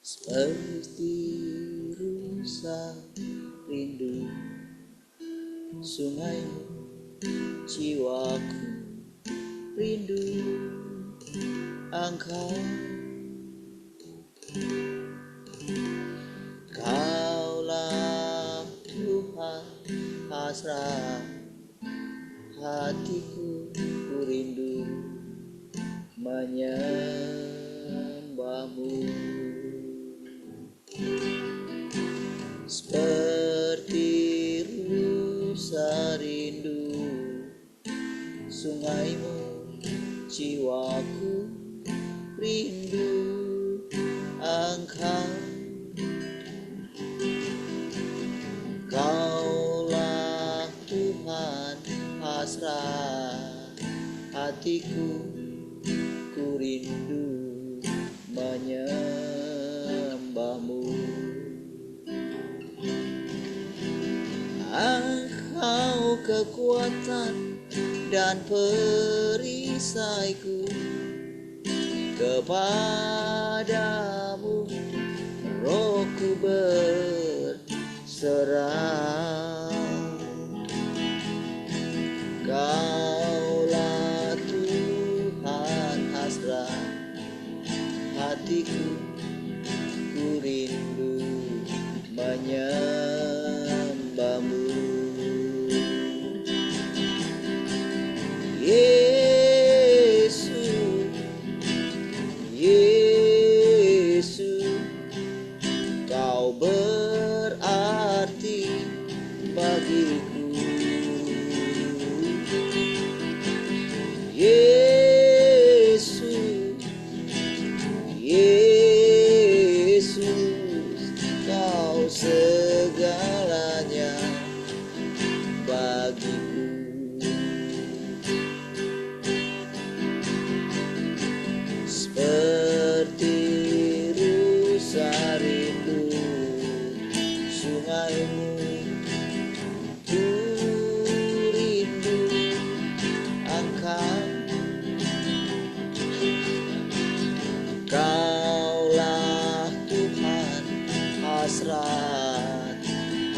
Seperti rusa rindu sungaimu, jiwaku rindu engkau. Kaulah Tuhan hasrat hatiku, ku rindu menyembahmu. Seperti rusa rindu sungaimu, jiwaku rindu engkau. Kaulah Tuhan hasrat hatiku, ku rindu menyembahmu. Engkau kekuatan dan perisaiku, kepadamu rohku berserah. Kaulah Tuhan hasrat hatiku, ku rindu menyembahmu. Yesus, Yesus, kau berarti bagiku. Yesus, Yesus, kau segalanya bagiku. Seperti rusa rindu sungaimu, ku rindu engkau. Kaulah Tuhan hasrat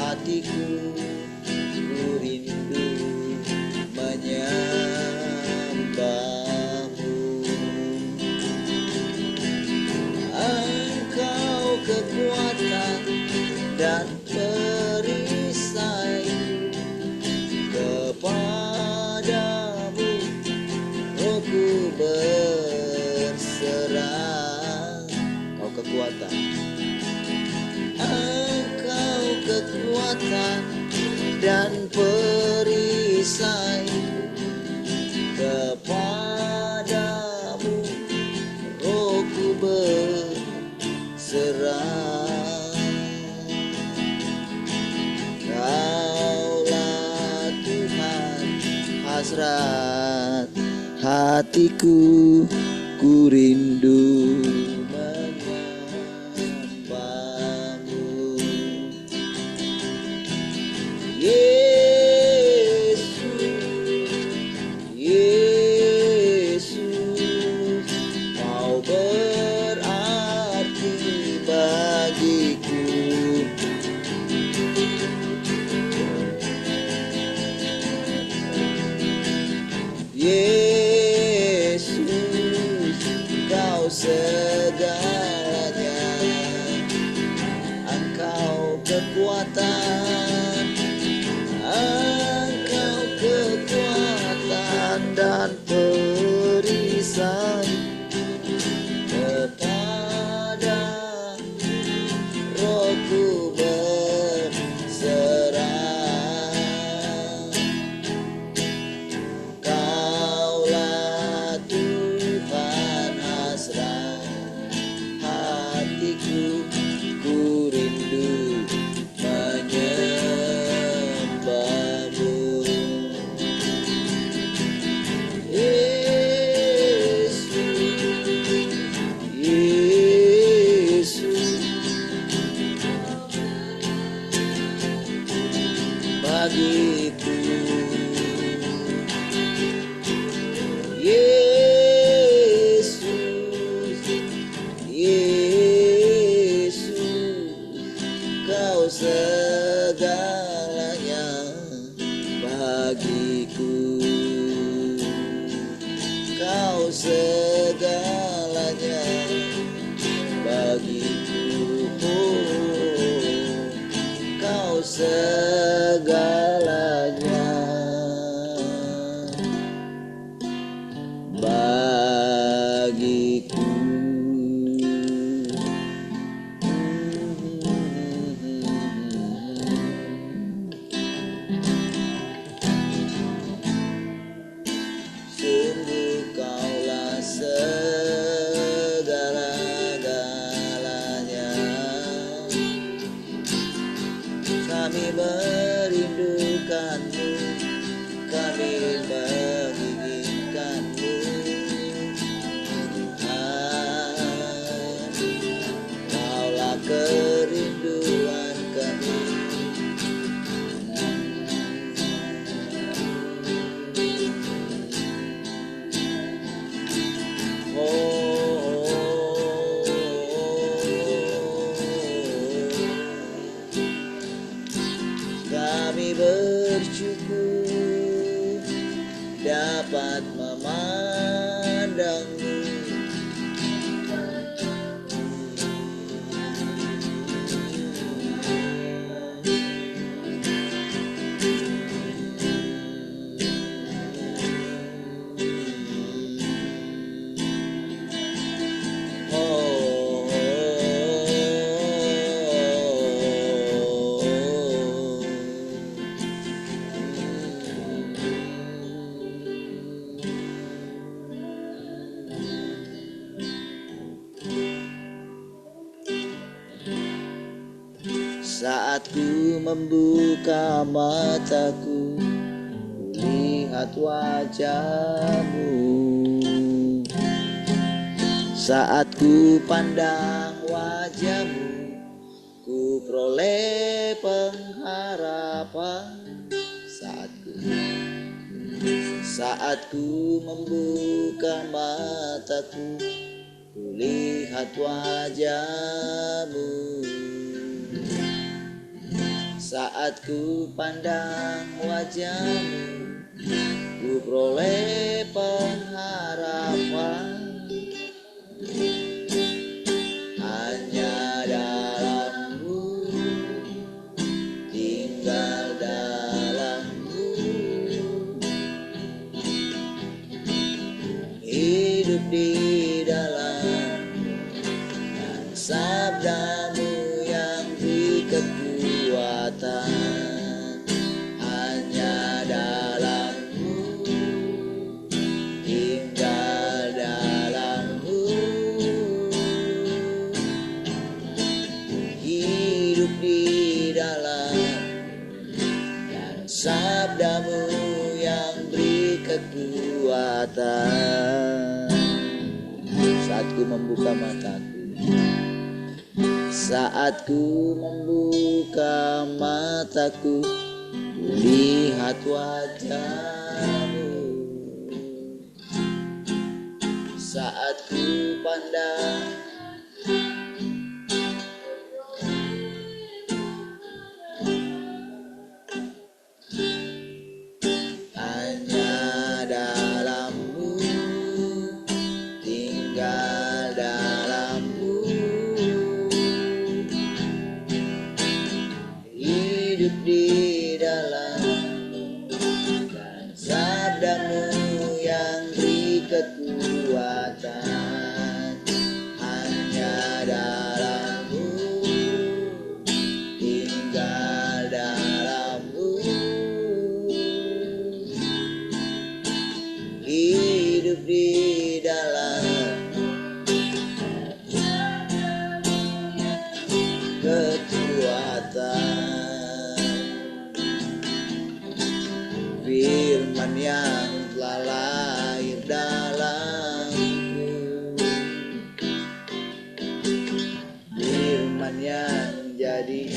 hatiku, ku rindu menyembahmu. Engkau kekuatan dan perisai, kepadamu rohku berserah. Kau kekuatan, engkau kekuatan dan perisai, kepadamu rohku berserah. Kaulah Tuhan hasrat hatiku, ku rindu menyembahmu. Yesus, Yesus, kau berarti bagiku. Yesus, kau segalanya. Engkau kekuatan, engkau kekuatan dan perisai, kepada rohku berserah. Kaulah Tuhan hasrat hatiku, ku rindu menyembahmu. bagiku. Yesus, Yesus, bagiku. Kau segalanya bagiku, kau segalanya bagiku. Sungguh kaulah segala-galanya. Kami merindukanmu, kami menginginkanmu. Kaulah kerinduan kami. Kami bersyukur dapat memandangmu. Saat ku membuka mataku, lihat wajahmu. Saat ku pandang wajahmu, ku peroleh pengharapan. Saat ku membuka mataku, ku lihat wajahmu. Saat ku pandang wajahmu, ku peroleh pengharapan. Hanya dalam-Mu, tinggal dalam-Mu, hidup di dalam-Mu, dan sabda-Mu yang beri kekuatan. Hanya dalam-Mu, tinggal dalam-Mu, hidup di dalam-Mu, dan sabda-Mu yang beri kekuatan. Saat ku membuka mataku, saat ku membuka mataku, lihat wajah-Mu. Saat ku pandang hanya dalam-Mu, tinggal dalam-Mu, hidup di dalam-Mu, dan sabda-Mu yang beri kekuatan. Hanya dalam-Mu, tinggal dalam-Mu, hidup di dalam-Mu, kekuatan. Firman yang telah lahir dalamku, firman yang jadi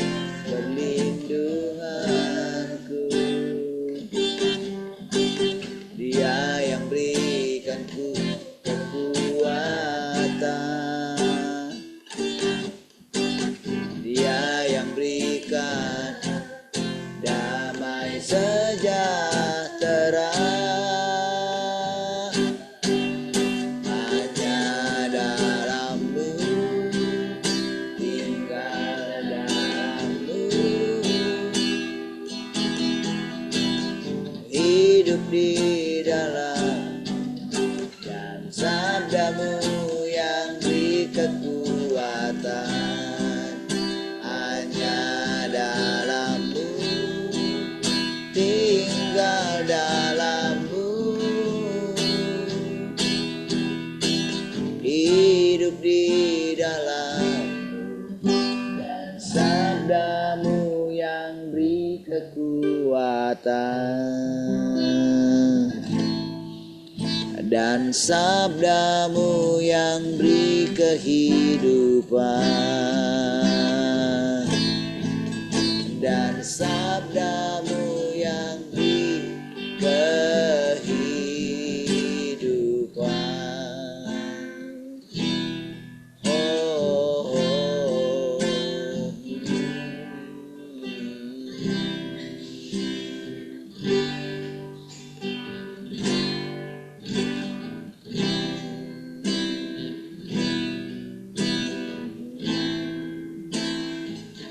perlindunganku. Dia yang berikanku kekuatan, Dia yang berikan damai sejahtera. hidup di dalam, dan sabdamu yang beri kekuatan. Hanya dalammu, tinggal dalammu, hidup di dalammu, dan sabdamu yang beri kekuatan, dan sabdamu yang beri kehidupan, dan sabdamu yang beri kehidupan.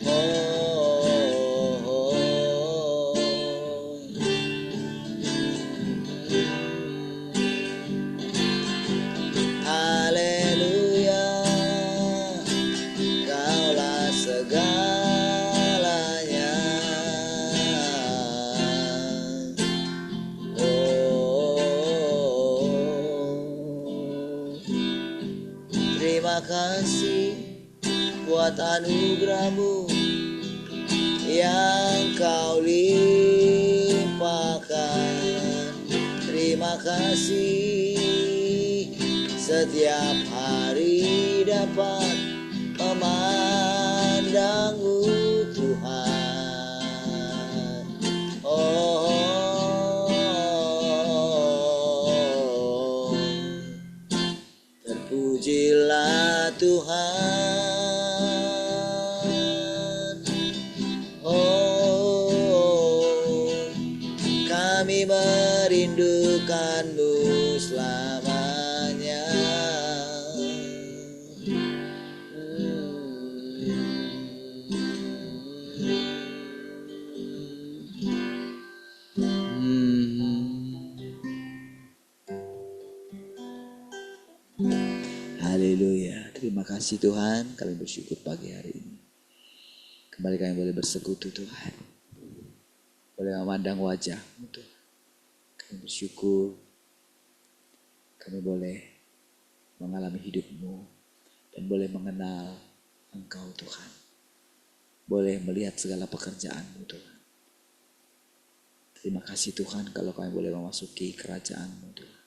Oh, oh, haleluya, kaulah segalanya. Oh, terima kasih buat anugerahmu yang kau limpahkan. Terima kasih setiap hari dapat memandangmu Tuhan. Oh, terpujilah Tuhan. Oh, kami merindukanmu selamanya. Haleluya, terima kasih Tuhan, kami bersyukur pagi hari ini. Kembali kami boleh bersekutu Tuhan, boleh memandang wajah-Mu Tuhan. Kami bersyukur, kami boleh mengalami hidup-Mu dan boleh mengenal Engkau Tuhan. Boleh melihat segala pekerjaan-Mu Tuhan. Terima kasih Tuhan kalau kami boleh memasuki kerajaan-Mu Tuhan.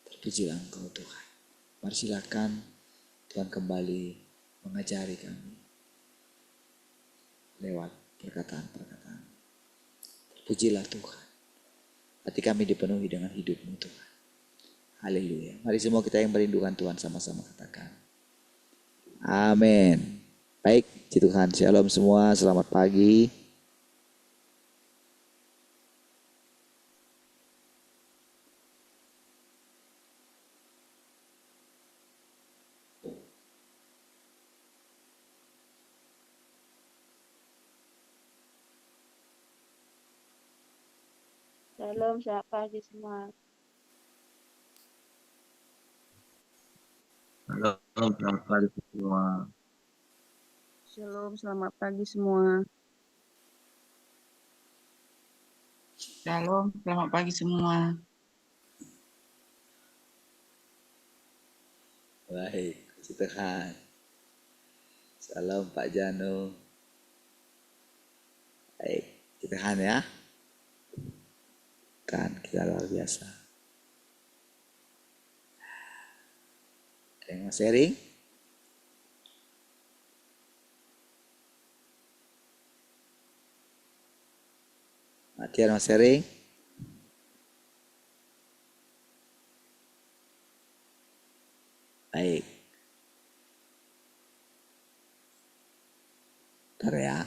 Terpujilah Engkau Tuhan. Mari silakan Tuhan kembali mengajari kami lewat perkataan-perkataan. Terpujilah Tuhan. Hati kami dipenuhi dengan hidup-Mu Tuhan. Haleluya. Mari semua kita yang merindukan Tuhan sama-sama katakan. Amin. Baik, puji Tuhan. Shalom semua, selamat pagi. Shalom, selamat pagi semua. Halo, selamat pagi semua. Shalom, selamat pagi semua. Shalom, selamat pagi semua. Baik, puji Tuhan. Salam Pak Jano. Baik, puji Tuhan ya. Kan kita luar biasa. Ada yang mau sharing? Matian mau sharing? Baik. Bentar ya.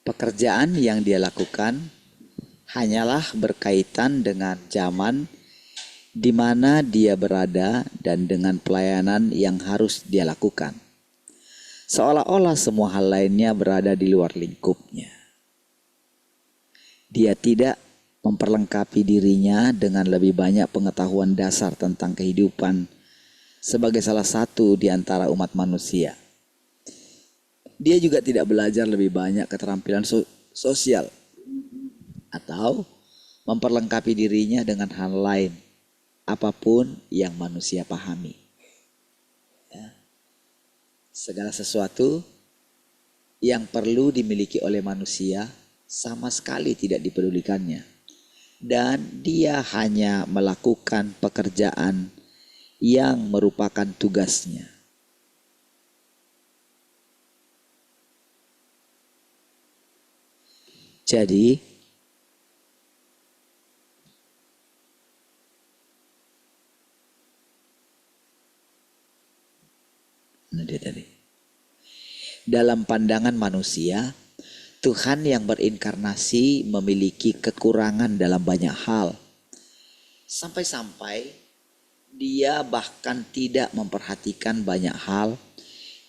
Pekerjaan yang dia lakukan hanyalah berkaitan dengan zaman di mana dia berada dan dengan pelayanan yang harus dia lakukan. Seolah-olah semua hal lainnya berada di luar lingkupnya. Dia tidak memperlengkapi dirinya dengan lebih banyak pengetahuan dasar tentang kehidupan sebagai salah satu di antara umat manusia. Dia juga tidak belajar lebih banyak keterampilan sosial atau memperlengkapi dirinya dengan hal lain apapun yang manusia pahami. Ya. Segala sesuatu yang perlu dimiliki oleh manusia sama sekali tidak dipedulikannya. Dan dia hanya melakukan pekerjaan yang merupakan tugasnya. Jadi, dalam pandangan manusia, Tuhan yang berinkarnasi memiliki kekurangan dalam banyak hal. Sampai-sampai dia bahkan tidak memperhatikan banyak hal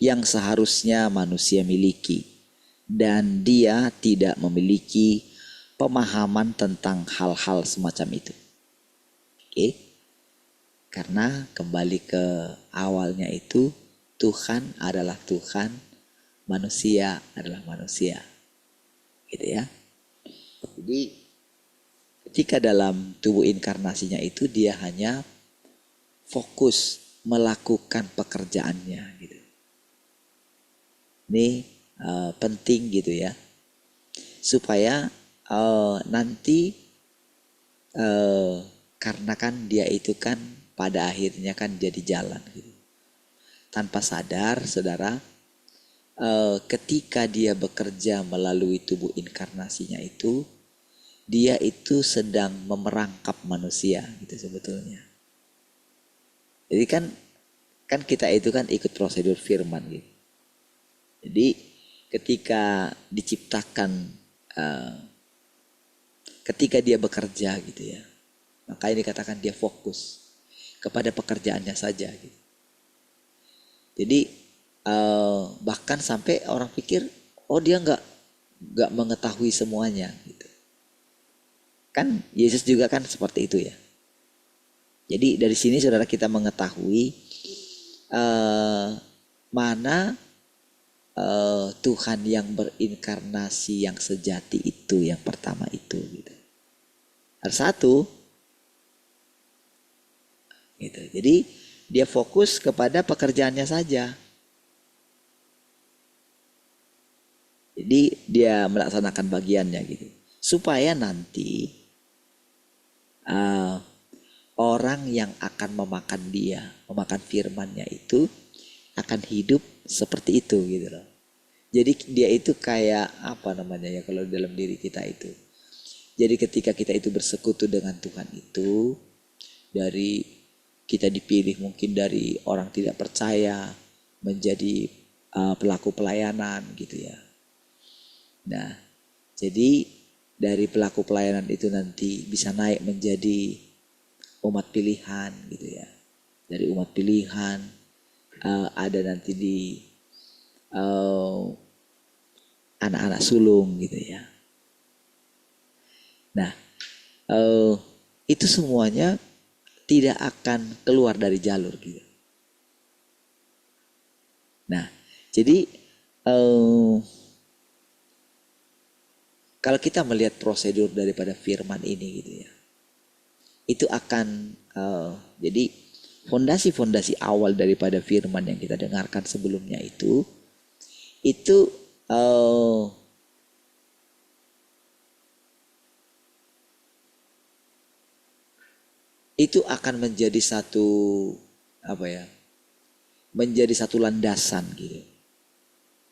yang seharusnya manusia miliki. Dan dia tidak memiliki pemahaman tentang hal-hal semacam itu. Oke? Karena kembali ke awalnya itu, Tuhan adalah Tuhan, manusia adalah manusia. Gitu ya. Jadi ketika dalam tubuh inkarnasinya itu dia hanya fokus melakukan pekerjaannya gitu. Ini penting gitu ya. Supaya nanti karena kan dia itu kan pada akhirnya kan jadi jalan gitu. Tanpa sadar saudara, ketika dia bekerja melalui tubuh inkarnasinya itu, dia itu sedang memerangkap manusia gitu sebetulnya. Jadi kan kita itu kan ikut prosedur firman gitu. Jadi ketika diciptakan, ketika dia bekerja gitu ya, maka ini dikatakan dia fokus kepada pekerjaannya saja gitu. Jadi bahkan sampai orang pikir, oh dia nggak mengetahui semuanya gitu. Kan Yesus juga kan seperti itu ya. Jadi dari sini saudara kita mengetahui mana Tuhan yang berinkarnasi yang sejati itu yang pertama itu gitu. Ada satu gitu. Jadi dia fokus kepada pekerjaannya saja. Jadi dia melaksanakan bagiannya gitu. Supaya nanti orang yang akan memakan dia, memakan firmannya itu akan hidup seperti itu gitu loh. Jadi dia itu kayak apa namanya ya kalau dalam diri kita itu. Jadi ketika kita itu bersekutu dengan Tuhan itu, dari kita dipilih mungkin dari orang tidak percaya menjadi pelaku pelayanan gitu ya. Nah, jadi dari pelaku pelayanan itu nanti bisa naik menjadi umat pilihan gitu ya. Dari umat pilihan ada nanti di anak-anak sulung gitu ya. Nah, itu semuanya tidak akan keluar dari jalur gitu. Nah, jadi kalau kita melihat prosedur daripada firman ini gitu ya, itu akan jadi fondasi-fondasi awal daripada firman yang kita dengarkan sebelumnya itu akan menjadi satu menjadi satu landasan gitu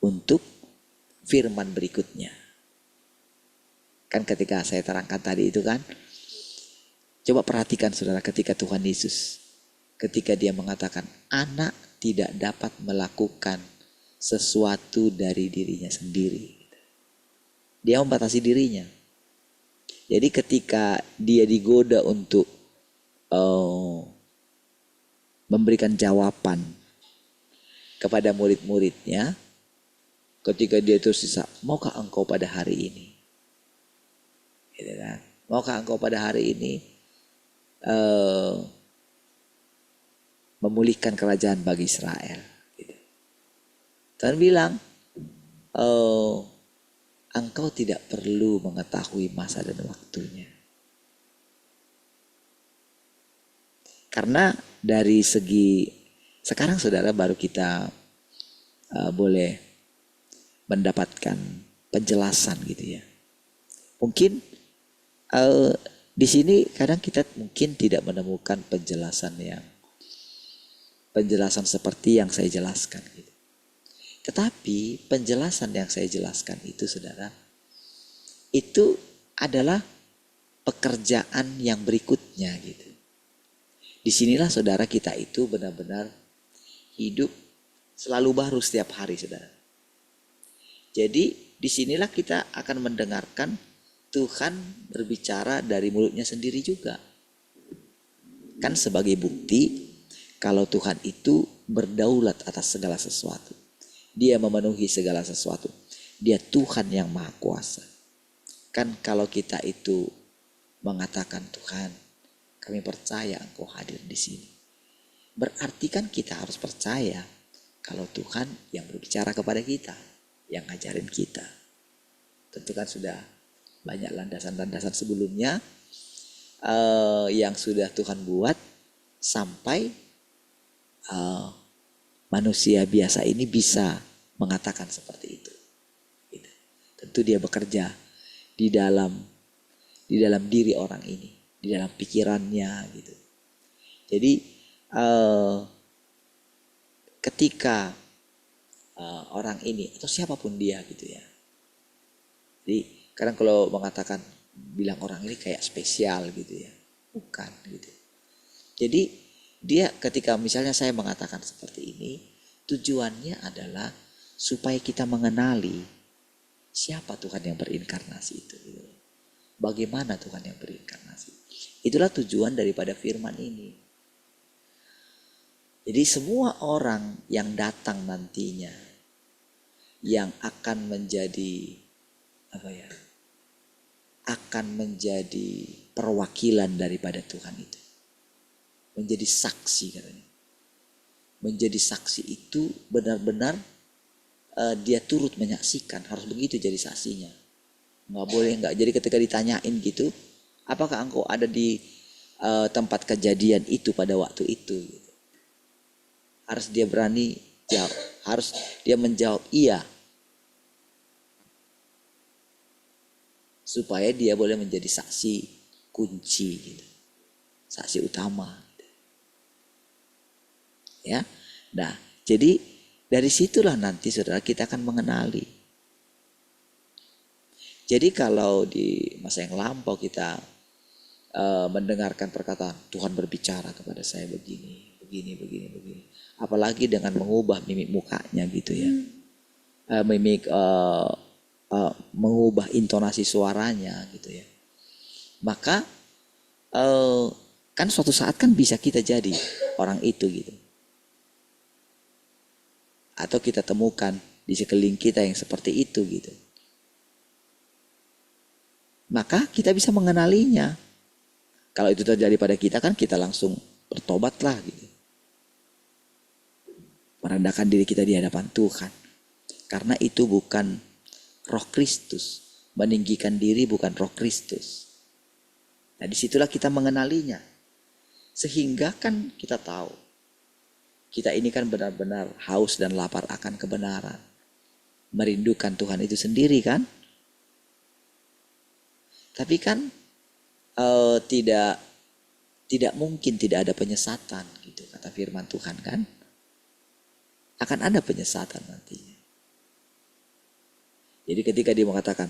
untuk firman berikutnya. Kan ketika saya terangkan tadi itu kan, coba perhatikan saudara ketika Tuhan Yesus, ketika dia mengatakan anak tidak dapat melakukan sesuatu dari dirinya sendiri. Dia membatasi dirinya. Jadi ketika dia digoda untuk memberikan jawaban kepada murid-muridnya, ketika dia terus sisa, maukah engkau pada hari ini? Gitu kan? Maukah engkau pada hari ini memulihkan kerajaan bagi Israel? Gitu. Tuhan bilang, engkau tidak perlu mengetahui masa dan waktunya. Karena dari segi sekarang saudara baru kita boleh mendapatkan penjelasan gitu ya. Mungkin di sini kadang kita mungkin tidak menemukan penjelasan seperti yang saya jelaskan gitu. Tetapi penjelasan yang saya jelaskan itu saudara, itu adalah pekerjaan yang berikutnya gitu. Disinilah saudara kita itu benar-benar hidup selalu baru setiap hari saudara. Jadi disinilah kita akan mendengarkan Tuhan berbicara dari mulutnya sendiri juga. Kan sebagai bukti kalau Tuhan itu berdaulat atas segala sesuatu. Dia memenuhi segala sesuatu. Dia Tuhan yang maha kuasa. Kan kalau kita itu mengatakan Tuhan, kami percaya engkau hadir di sini. Berarti kan kita harus percaya kalau Tuhan yang berbicara kepada kita, yang ngajarin kita. Tentu kan sudah banyak landasan-landasan sebelumnya yang sudah Tuhan buat sampai manusia biasa ini bisa mengatakan seperti itu. Gitu. Tentu dia bekerja di dalam diri orang ini, di dalam pikirannya gitu. Jadi ketika orang ini atau siapapun dia gitu ya. Jadi kadang kalau mengatakan bilang orang ini kayak spesial gitu ya. Bukan gitu. Jadi dia ketika misalnya saya mengatakan seperti ini, tujuannya adalah supaya kita mengenali siapa Tuhan yang berinkarnasi itu. Gitu. Bagaimana Tuhan yang berinkarnasi. Itulah tujuan daripada firman ini. Jadi semua orang yang datang nantinya yang akan menjadi akan menjadi perwakilan daripada Tuhan itu. Menjadi saksi katanya. Menjadi saksi itu benar-benar dia turut menyaksikan, harus begitu jadi saksinya. Nggak boleh nggak. Jadi ketika ditanyain gitu, apakah engkau ada di tempat kejadian itu pada waktu itu? Gitu. Harus dia berani jawab, harus dia menjawab iya. Supaya dia boleh menjadi saksi kunci gitu. Saksi utama gitu. Ya. Nah, jadi dari situlah nanti saudara kita akan mengenali. Jadi kalau di masa yang lampau kita mendengarkan perkataan Tuhan berbicara kepada saya begini. Apalagi dengan mengubah mimik mukanya gitu ya. Mengubah intonasi suaranya gitu ya. Maka kan suatu saat kan bisa kita jadi orang itu gitu. Atau kita temukan di sekeliling kita yang seperti itu gitu. Maka kita bisa mengenalinya. Kalau itu terjadi pada kita kan kita langsung bertobatlah gitu. Merendahkan diri kita di hadapan Tuhan. Karena itu bukan roh Kristus. Meninggikan diri bukan roh Kristus. Nah disitulah kita mengenalinya. Sehingga kan kita tahu. Kita ini kan benar-benar haus dan lapar akan kebenaran. Merindukan Tuhan itu sendiri kan. Tapi kan tidak mungkin tidak ada penyesatan gitu kata firman Tuhan kan. Akan ada penyesatan nantinya. Jadi ketika dia mengatakan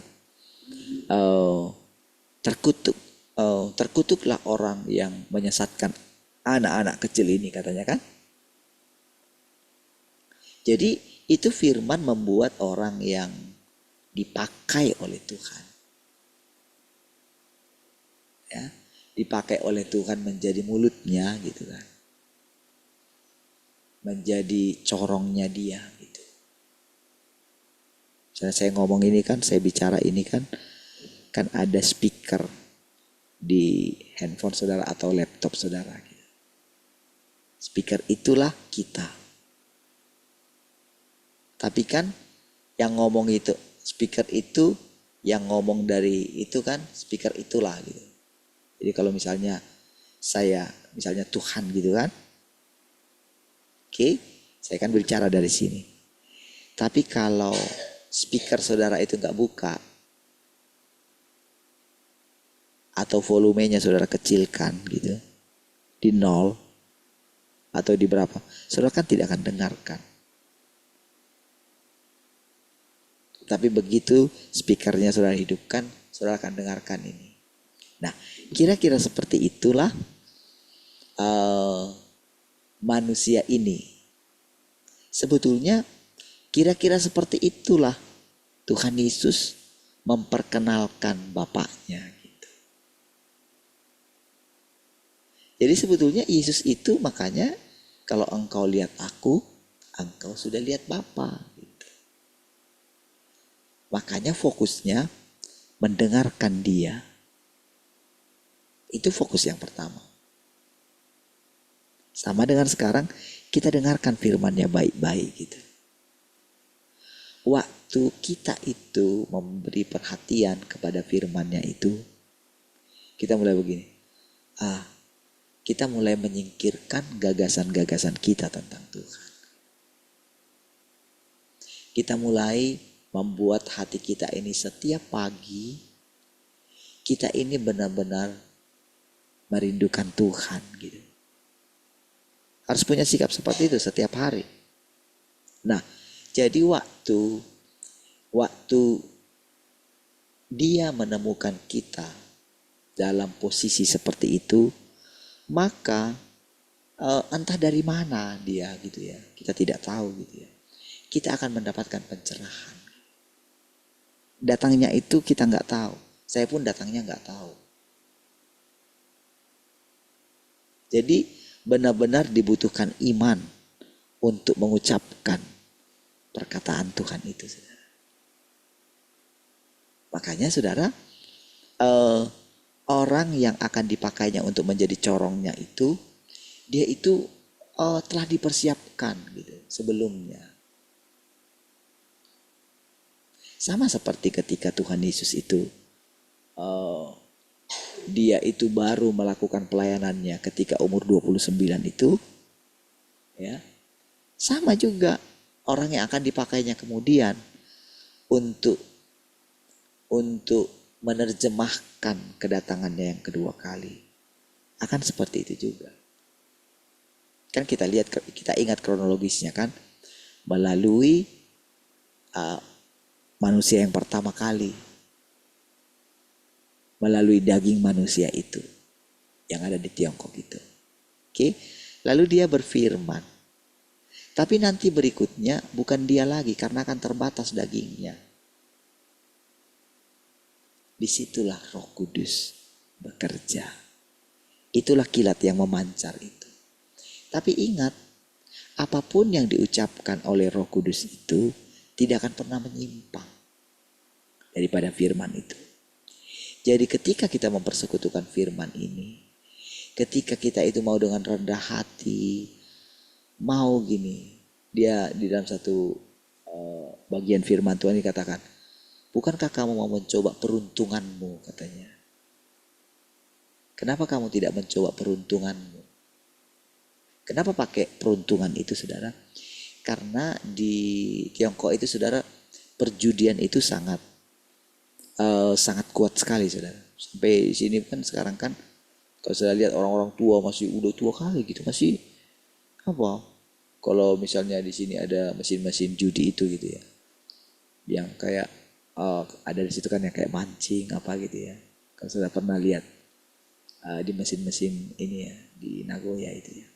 terkutuklah orang yang menyesatkan anak-anak kecil ini katanya kan. Jadi itu firman membuat orang yang dipakai oleh Tuhan. Ya, dipakai oleh Tuhan menjadi mulutnya gitu kan. Menjadi corongnya dia gitu. Misalnya saya ngomong ini kan, saya bicara ini kan ada speaker di handphone saudara atau laptop saudara gitu. Speaker itulah kita. Tapi kan yang ngomong itu, speaker itu yang ngomong dari itu kan speaker itulah gitu. Jadi kalau misalnya saya, misalnya Tuhan gitu kan. Oke, saya kan berbicara dari sini. Tapi kalau speaker saudara itu nggak buka, atau volumenya saudara kecilkan gitu, di 0 atau di berapa, saudara kan tidak akan dengarkan. Tapi begitu speakernya saudara hidupkan, saudara akan dengarkan ini. Nah, kira-kira seperti itulah manusia ini. Sebetulnya kira-kira seperti itulah Tuhan Yesus memperkenalkan Bapaknya gitu. Jadi sebetulnya Yesus itu makanya kalau engkau lihat aku, engkau sudah lihat Bapa gitu. Makanya fokusnya mendengarkan dia. Itu fokus yang pertama. Sama dengan sekarang kita dengarkan firman-Nya baik-baik gitu. Waktu kita itu memberi perhatian kepada firman-Nya itu, kita mulai begini. Kita mulai menyingkirkan gagasan-gagasan kita tentang Tuhan. Kita mulai membuat hati kita ini setiap pagi, kita ini benar-benar merindukan Tuhan gitu. Harus punya sikap seperti itu setiap hari. Nah, jadi waktu dia menemukan kita dalam posisi seperti itu, maka entah dari mana dia gitu ya, kita tidak tahu gitu ya. Kita akan mendapatkan pencerahan. Datangnya itu kita nggak tahu. Saya pun datangnya nggak tahu. Jadi benar-benar dibutuhkan iman untuk mengucapkan perkataan Tuhan itu, saudara. Makanya saudara, orang yang akan dipakainya untuk menjadi corongnya itu, dia itu telah dipersiapkan gitu sebelumnya. Sama seperti ketika Tuhan Yesus itu, dia itu baru melakukan pelayanannya ketika umur 29 itu, ya. Sama juga orang yang akan dipakainya kemudian untuk menerjemahkan kedatangannya yang kedua kali. Akan seperti itu juga. Kan kita lihat, kita ingat kronologisnya kan. Melalui manusia yang pertama kali. Melalui daging manusia itu. Yang ada di Tiongkok itu. Oke. Lalu dia berfirman. Tapi nanti berikutnya bukan dia lagi karena akan terbatas dagingnya. Disitulah Roh Kudus bekerja. Itulah kilat yang memancar itu. Tapi ingat, apapun yang diucapkan oleh Roh Kudus itu tidak akan pernah menyimpang daripada firman itu. Jadi ketika kita mempersekutukan firman ini, ketika kita itu mau dengan rendah hati, mau gini, dia di dalam satu bagian firman Tuhan dikatakan, bukankah kamu mau mencoba peruntunganmu, katanya. Kenapa kamu tidak mencoba peruntunganmu? Kenapa pakai peruntungan itu, saudara? Karena di Tiongkok itu, saudara, perjudian itu sangat kuat sekali, saudara. Sampai di sini kan sekarang kan, kalau saya lihat orang-orang tua masih udah tua kali gitu, masih apa? Kalau misalnya di sini ada mesin-mesin judi itu gitu ya, yang kayak ada di situ kan yang kayak mancing apa gitu ya. Kalau sudah pernah lihat di mesin-mesin ini ya di Nagoya itu ya.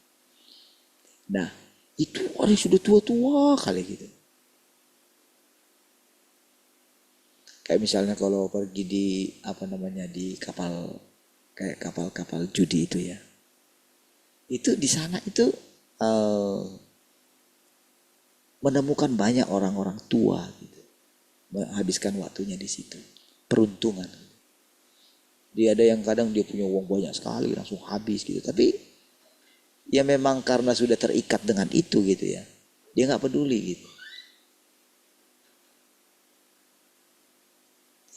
Nah itu orang sudah tua-tua kali gitu. Kayak misalnya kalau pergi di di kapal, kayak kapal-kapal judi itu ya. Itu di sana itu eh, menemukan banyak orang-orang tua gitu, menghabiskan waktunya di situ. Peruntungan. Dia ada yang kadang dia punya uang banyak sekali langsung habis gitu. Tapi ya memang karena sudah terikat dengan itu gitu ya. Dia nggak peduli gitu.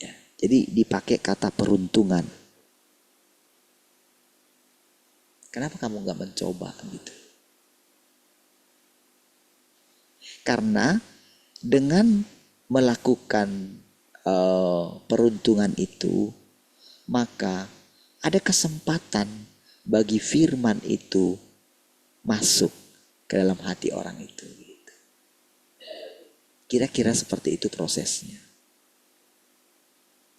Ya, jadi dipakai kata peruntungan. Kenapa kamu nggak mencoba gitu? Karena dengan melakukan peruntungan itu, maka ada kesempatan bagi firman itu masuk ke dalam hati orang itu. Kira-kira seperti itu prosesnya.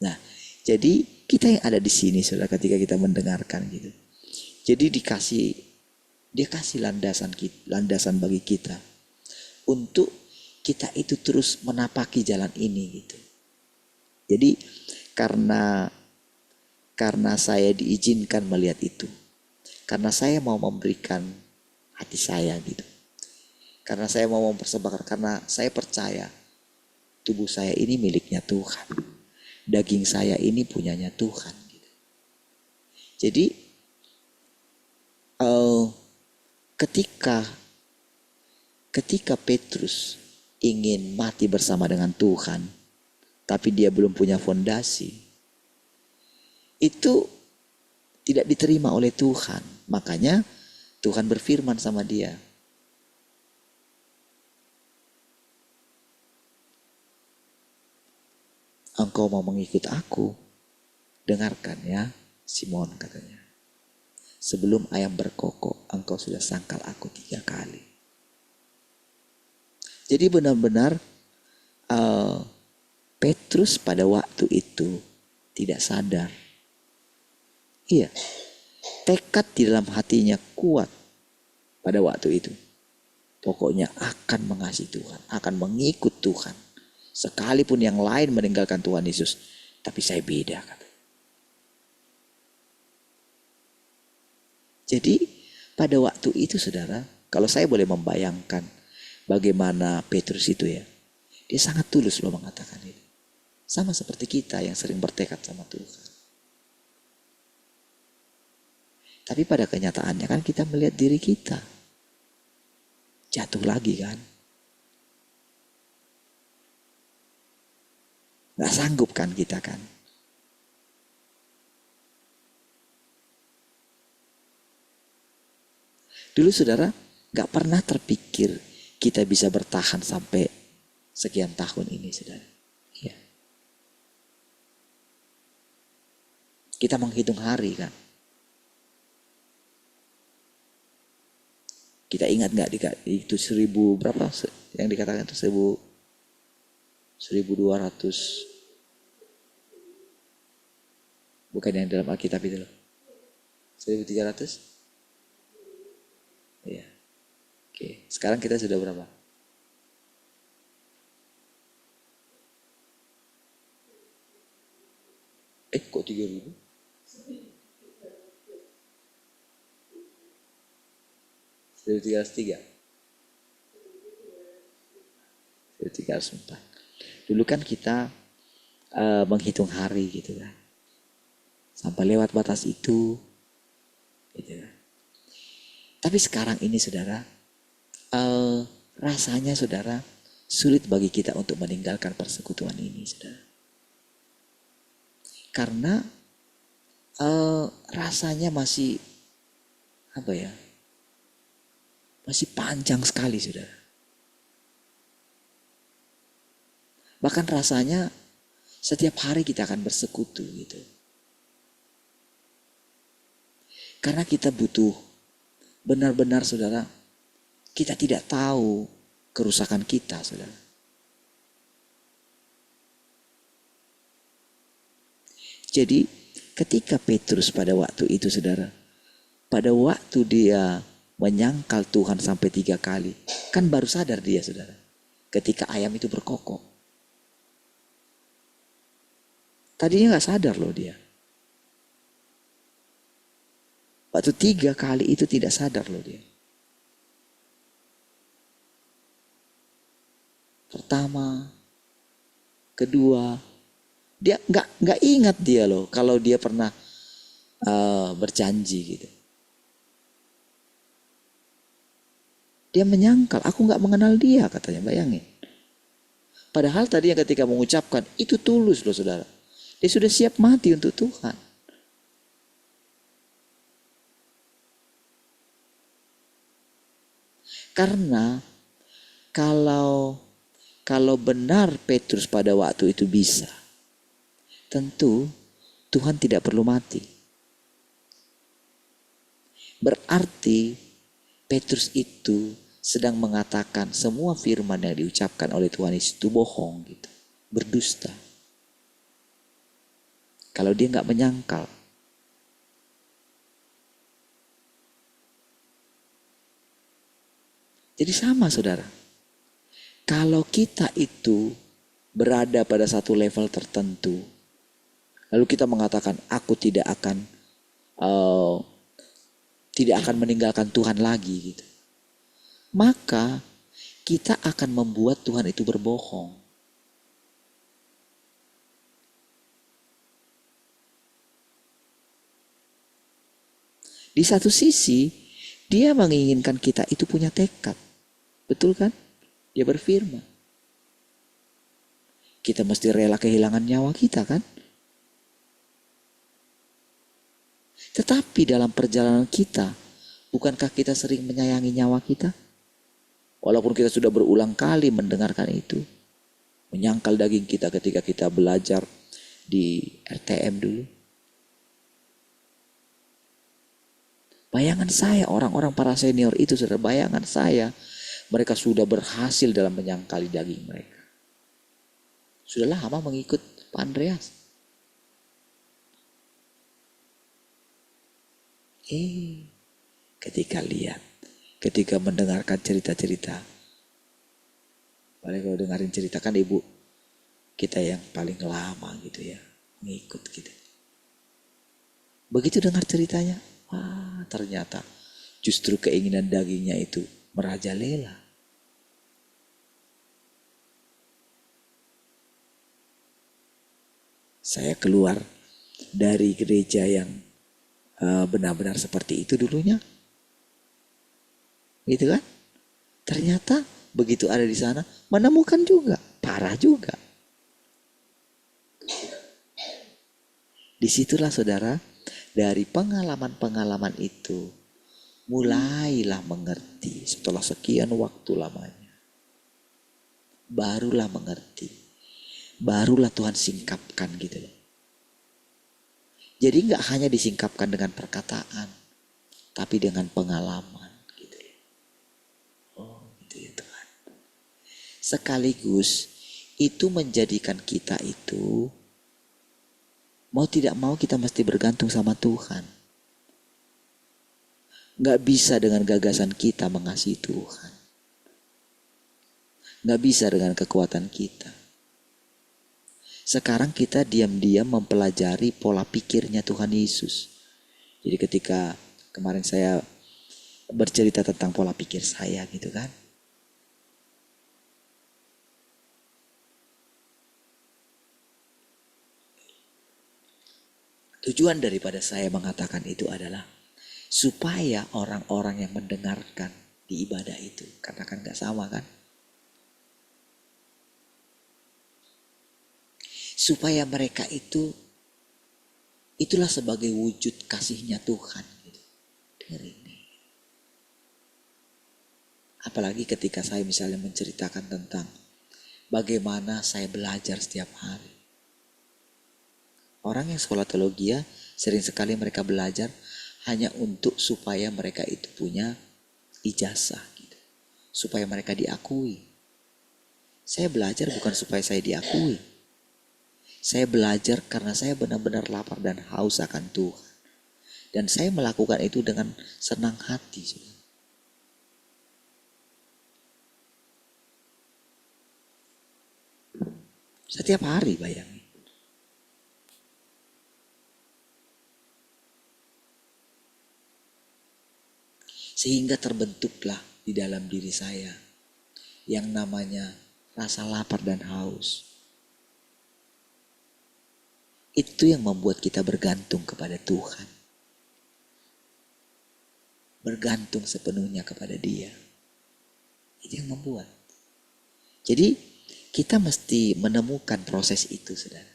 Nah, jadi kita yang ada di sini saudara ketika kita mendengarkan gitu. Jadi dia kasih landasan bagi kita untuk kita itu terus menapaki jalan ini gitu. Jadi karena saya diizinkan melihat itu, karena saya mau memberikan hati saya gitu, karena saya mau mempersembahkan, karena saya percaya tubuh saya ini miliknya Tuhan, daging saya ini punyanya Tuhan gitu. Jadi ketika Petrus ingin mati bersama dengan Tuhan, tapi dia belum punya fondasi, itu tidak diterima oleh Tuhan. Makanya Tuhan berfirman sama dia, engkau mau mengikut aku? Dengarkan ya Simon, katanya. Sebelum ayam berkokok, engkau sudah sangkal aku 3 kali. Jadi benar-benar Petrus pada waktu itu tidak sadar. Iya, tekad di dalam hatinya kuat pada waktu itu. Pokoknya akan mengasihi Tuhan, akan mengikut Tuhan. Sekalipun yang lain meninggalkan Tuhan Yesus, tapi saya beda, kata. Jadi pada waktu itu saudara, kalau saya boleh membayangkan bagaimana Petrus itu ya, dia sangat tulus loh mengatakan itu. Sama seperti kita yang sering bertekad sama Tuhan. Tapi pada kenyataannya kan kita melihat diri kita jatuh lagi kan. Gak sanggup kan kita kan. Dulu saudara gak pernah terpikir kita bisa bertahan sampai sekian tahun ini saudara. Ya. Kita menghitung hari kan. Kita ingat gak itu 1000 berapa yang dikatakan itu 1200, bukan yang dalam Alkitab itu loh, 1300. Iya. Oke, sekarang kita sudah berapa? Kok 3000? 1303. 1304. Dulu kan kita menghitung hari gitu kan. Sampai lewat batas itu gitu kan. Tapi sekarang ini saudara, rasanya saudara sulit bagi kita untuk meninggalkan persekutuan ini saudara. Karena rasanya masih masih panjang sekali saudara. Bahkan rasanya setiap hari kita akan bersekutu gitu. Karena kita butuh benar-benar saudara, kita tidak tahu kerusakan kita saudara. Jadi ketika Petrus pada waktu itu saudara, pada waktu dia menyangkal Tuhan sampai 3 kali, kan baru sadar dia saudara, ketika ayam itu berkokok. Tadinya gak sadar loh dia. Waktu 3 kali itu tidak sadar loh dia. Pertama, kedua, dia nggak ingat dia loh kalau dia pernah berjanji gitu. Dia menyangkal, aku nggak mengenal dia katanya, bayangin. Padahal tadi yang ketika mengucapkan itu tulus loh saudara. Dia sudah siap mati untuk Tuhan. Karena kalau benar Petrus pada waktu itu bisa, tentu Tuhan tidak perlu mati. Berarti Petrus itu sedang mengatakan semua firman yang diucapkan oleh Tuhan Yesus itu bohong gitu, berdusta. Kalau dia nggak menyangkal. Jadi sama saudara. Kalau kita itu berada pada satu level tertentu, lalu kita mengatakan aku tidak akan meninggalkan Tuhan lagi gitu. Maka kita akan membuat Tuhan itu berbohong. Di satu sisi, dia menginginkan kita itu punya tekad. Betul kan? Dia berfirman. Kita mesti rela kehilangan nyawa kita kan? Tetapi dalam perjalanan kita, bukankah kita sering menyayangi nyawa kita? Walaupun kita sudah berulang kali mendengarkan itu. Menyangkal daging kita ketika kita belajar di RTM dulu. Bayangan saya, orang-orang para senior itu, saudara, bayangan saya, mereka sudah berhasil dalam menyangkali daging mereka. Sudah lama mengikut Pak Andreas. Ketika mendengarkan cerita-cerita, paling kalau dengerin cerita kan ibu kita yang paling lama gitu ya, mengikut gitu. Begitu dengar ceritanya, ternyata justru keinginan dagingnya itu merajalela. Saya keluar dari gereja yang benar-benar seperti itu dulunya. Gitu kan? Ternyata begitu ada di sana menemukan juga, parah juga. Disitulah saudara, dari pengalaman-pengalaman itu mulailah mengerti setelah sekian waktu lamanya. Barulah mengerti. Barulah Tuhan singkapkan gitu loh. Jadi gak hanya disingkapkan dengan perkataan, tapi dengan pengalaman gitu loh. Oh gitu ya Tuhan. Sekaligus itu menjadikan kita itu, mau tidak mau kita mesti bergantung sama Tuhan. Gak bisa dengan gagasan kita mengasihi Tuhan. Gak bisa dengan kekuatan kita. Sekarang kita diam-diam mempelajari pola pikirnya Tuhan Yesus. Jadi ketika kemarin saya bercerita tentang pola pikir saya gitu kan. Tujuan daripada saya mengatakan itu adalah supaya orang-orang yang mendengarkan di ibadah itu, karena kan gak sama kan. Supaya mereka itulah sebagai wujud kasihnya Tuhan. Ini. Apalagi ketika saya misalnya menceritakan tentang bagaimana saya belajar setiap hari. Orang yang sekolah teologi sering sekali mereka belajar hanya untuk supaya mereka itu punya ijazah. Gitu. Supaya mereka diakui. Saya belajar bukan supaya saya diakui. Saya belajar karena saya benar-benar lapar dan haus akan Tuhan. Dan saya melakukan itu dengan senang hati. Setiap hari bayangin. Sehingga terbentuklah di dalam diri saya yang namanya rasa lapar dan haus. Itu yang membuat kita bergantung kepada Tuhan. Bergantung sepenuhnya kepada Dia. Itu yang membuat. Jadi kita mesti menemukan proses itu, saudara.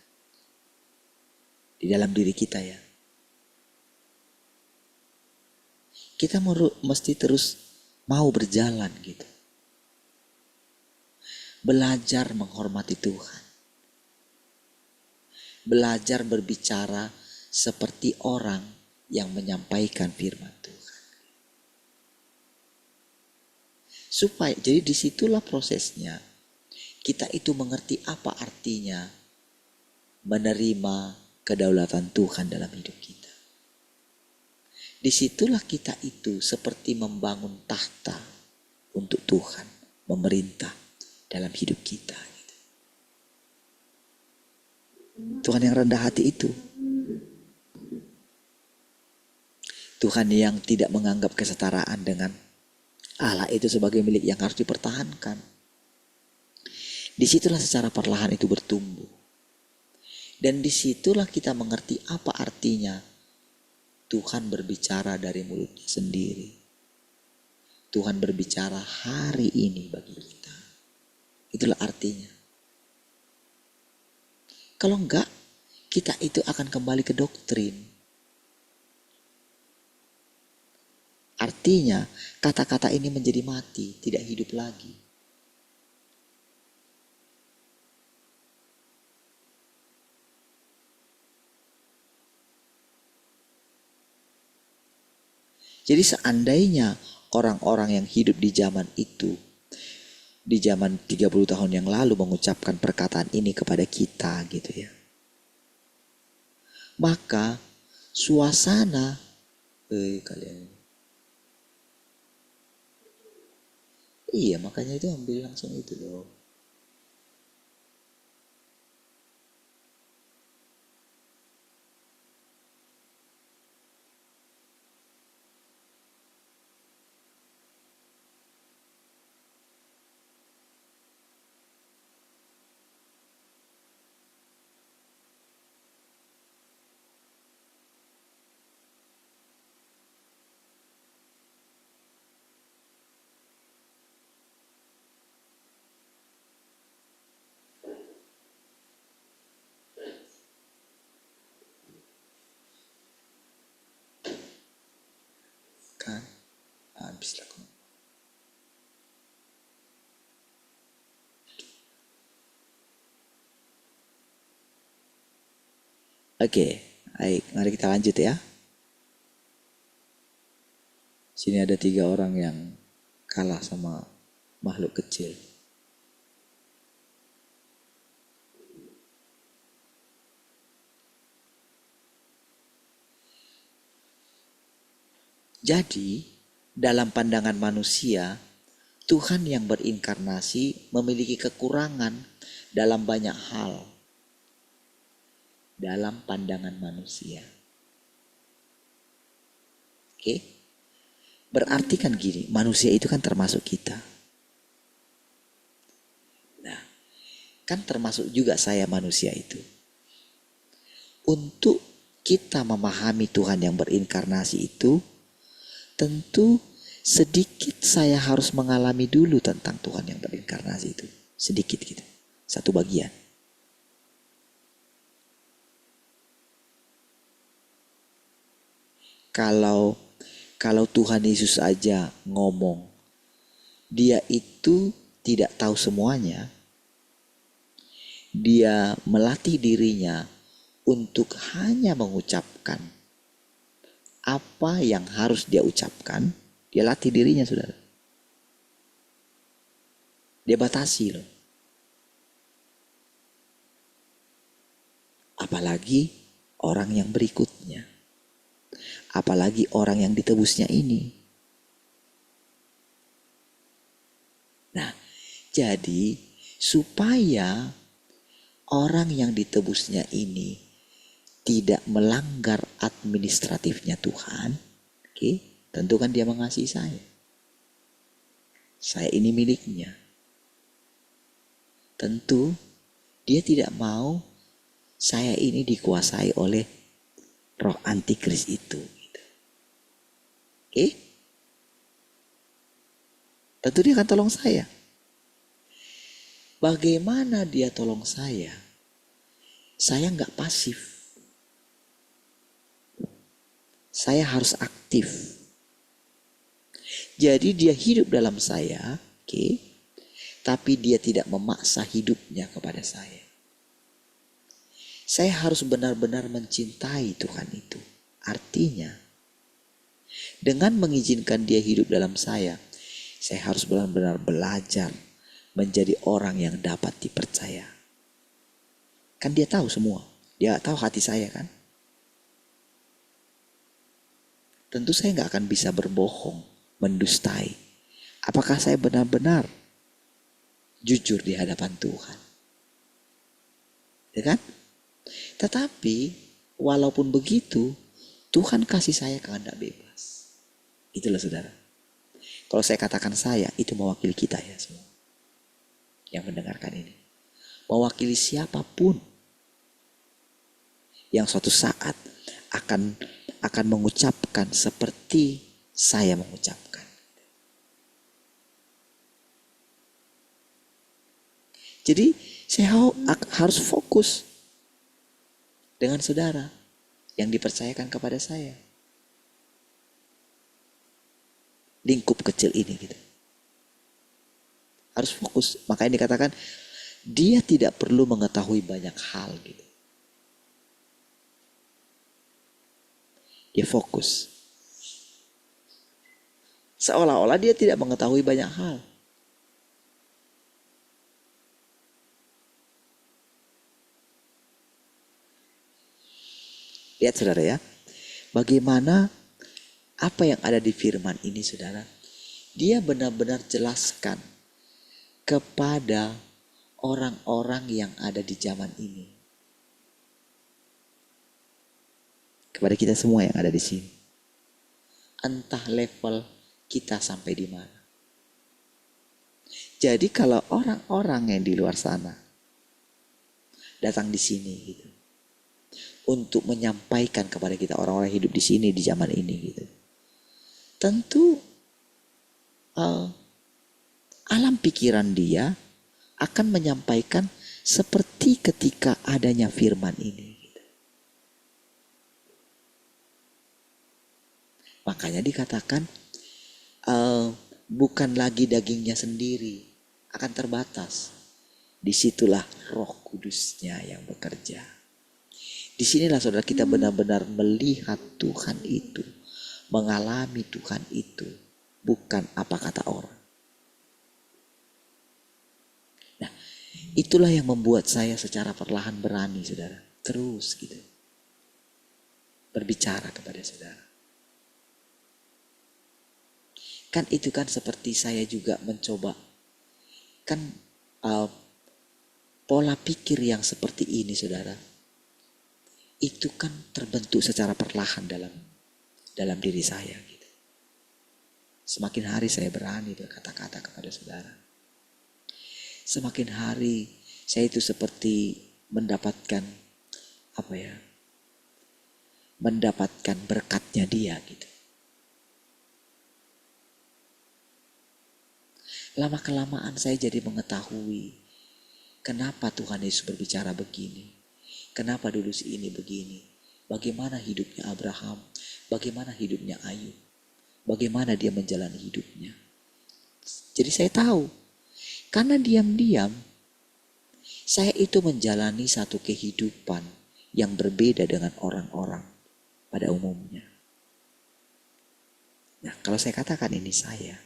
Di dalam diri kita ya. Kita mesti terus mau berjalan gitu. Belajar menghormati Tuhan. Belajar berbicara seperti orang yang menyampaikan firman Tuhan. Supaya, jadi disitulah prosesnya. Kita itu mengerti apa artinya menerima kedaulatan Tuhan dalam hidup kita. Disitulah kita itu seperti membangun tahta untuk Tuhan memerintah dalam hidup kita. Tuhan yang rendah hati itu. Tuhan yang tidak menganggap kesetaraan dengan Allah itu sebagai milik yang harus dipertahankan. Disitulah secara perlahan itu bertumbuh. Dan disitulah kita mengerti apa artinya Tuhan berbicara dari mulutnya sendiri. Tuhan berbicara hari ini bagi kita. Itulah artinya. Kalau enggak, kita itu akan kembali ke doktrin. Artinya, kata-kata ini menjadi mati, tidak hidup lagi. Jadi seandainya orang-orang yang hidup di zaman itu, di zaman 30 tahun yang lalu mengucapkan perkataan ini kepada kita gitu ya. Maka suasana, kalian. Iya makanya itu ambil langsung itu loh. Kan habis lah. Oke, baik, mari kita lanjut ya. Sini ada 3 orang yang kalah sama makhluk kecil. Jadi, dalam pandangan manusia, Tuhan yang berinkarnasi memiliki kekurangan dalam banyak hal. Dalam pandangan manusia. Oke? Berarti kan gini, manusia itu kan termasuk kita. Nah, kan termasuk juga saya manusia itu. Untuk kita memahami Tuhan yang berinkarnasi itu, tentu sedikit saya harus mengalami dulu tentang Tuhan yang berinkarnasi itu. Sedikit gitu. Satu bagian. Kalau Tuhan Yesus aja ngomong, dia itu tidak tahu semuanya. Dia melatih dirinya untuk hanya mengucapkan apa yang harus dia ucapkan. Dia latih dirinya, saudara. Dia batasi loh. Apalagi orang yang berikutnya. Apalagi orang yang ditebusnya ini. Nah, jadi supaya orang yang ditebusnya ini tidak melanggar administratifnya Tuhan, oke? Tentu kan dia mengasihi saya. Saya ini miliknya. Tentu dia tidak mau saya ini dikuasai oleh roh antikris itu. Oke? Tentu dia akan tolong saya. Bagaimana dia tolong saya? Saya nggak pasif. Saya harus aktif. Jadi dia hidup dalam saya, oke? Tapi dia tidak memaksa hidupnya kepada saya. Saya harus benar-benar mencintai Tuhan itu. Artinya, dengan mengizinkan dia hidup dalam saya harus benar-benar belajar menjadi orang yang dapat dipercaya. Kan dia tahu semua. Dia tahu hati saya kan. Tentu saya nggak akan bisa berbohong, mendustai. Apakah saya benar-benar jujur di hadapan Tuhan? Ya kan? Tetapi walaupun begitu, Tuhan kasih saya kehendak bebas. Itulah saudara. Kalau saya katakan saya, itu mewakili kita ya semua. Yang mendengarkan ini. Mewakili siapapun yang suatu saat akan mengucapkan seperti saya mengucapkan. Jadi saya harus fokus dengan saudara yang dipercayakan kepada saya. Lingkup kecil ini gitu. Harus fokus. Makanya dikatakan dia tidak perlu mengetahui banyak hal gitu. Dia fokus. Seolah-olah dia tidak mengetahui banyak hal. Lihat saudara ya. Bagaimana apa yang ada di firman ini saudara. Dia benar-benar jelaskan kepada orang-orang yang ada di zaman ini. Kepada kita semua yang ada di sini. Entah level kita sampai di mana. Jadi kalau orang-orang yang di luar sana datang di sini gitu, untuk menyampaikan kepada kita orang-orang hidup di sini di zaman ini gitu. Tentu alam pikiran dia akan menyampaikan seperti ketika adanya firman ini. Gitu. Makanya dikatakan bukan lagi dagingnya sendiri, akan terbatas. Disitulah Roh Kudusnya yang bekerja. Disinilah saudara kita benar-benar melihat Tuhan itu, mengalami Tuhan itu, bukan apa kata orang. Nah, itulah yang membuat saya secara perlahan berani saudara, terus gitu, berbicara kepada saudara. Kan itu kan seperti saya juga mencoba, kan pola pikir yang seperti ini saudara, itu kan terbentuk secara perlahan dalam diri saya gitu. Semakin hari saya berani berkata-kata kepada saudara. Semakin hari saya itu seperti mendapatkan mendapatkan berkatnya dia gitu. Lama-kelamaan saya jadi mengetahui kenapa Tuhan Yesus berbicara begini. Kenapa dulu si ini begini. Bagaimana hidupnya Abraham. Bagaimana hidupnya Ayub. Bagaimana dia menjalani hidupnya. Jadi saya tahu. Karena diam-diam saya itu menjalani satu kehidupan yang berbeda dengan orang-orang pada umumnya. Nah kalau saya katakan ini saya.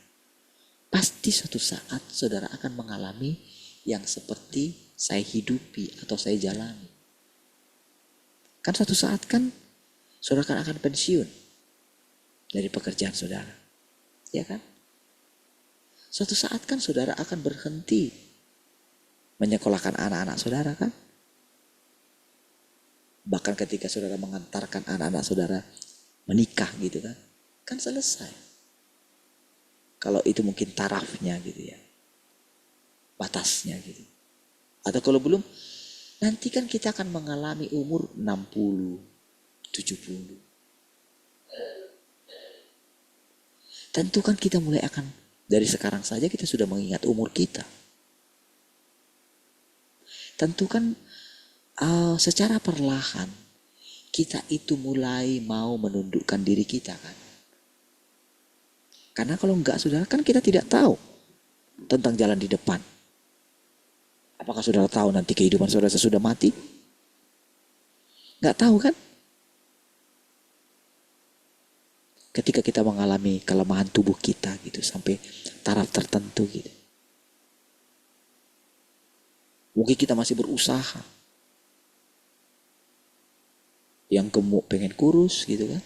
Pasti suatu saat saudara akan mengalami yang seperti saya hidupi atau saya jalani. Kan suatu saat kan saudara akan pensiun dari pekerjaan saudara. Ya kan? Suatu saat kan saudara akan berhenti menyekolahkan anak-anak saudara kan? Bahkan ketika saudara mengantarkan anak-anak saudara menikah gitu kan? Kan selesai. Kalau itu mungkin tarafnya gitu ya. Batasnya gitu. Atau kalau belum, nanti kan kita akan mengalami umur 60, 70. Tentu kan kita mulai akan, dari sekarang saja kita sudah mengingat umur kita. Tentu kan secara perlahan kita itu mulai mau menundukkan diri kita kan. Karena kalau enggak saudara kan kita tidak tahu tentang jalan di depan. Apakah saudara tahu nanti kehidupan saudara sesudah mati? Enggak tahu kan? Ketika kita mengalami kelemahan tubuh kita gitu sampai taraf tertentu gitu. Mungkin kita masih berusaha. Yang gemuk pengen kurus gitu kan.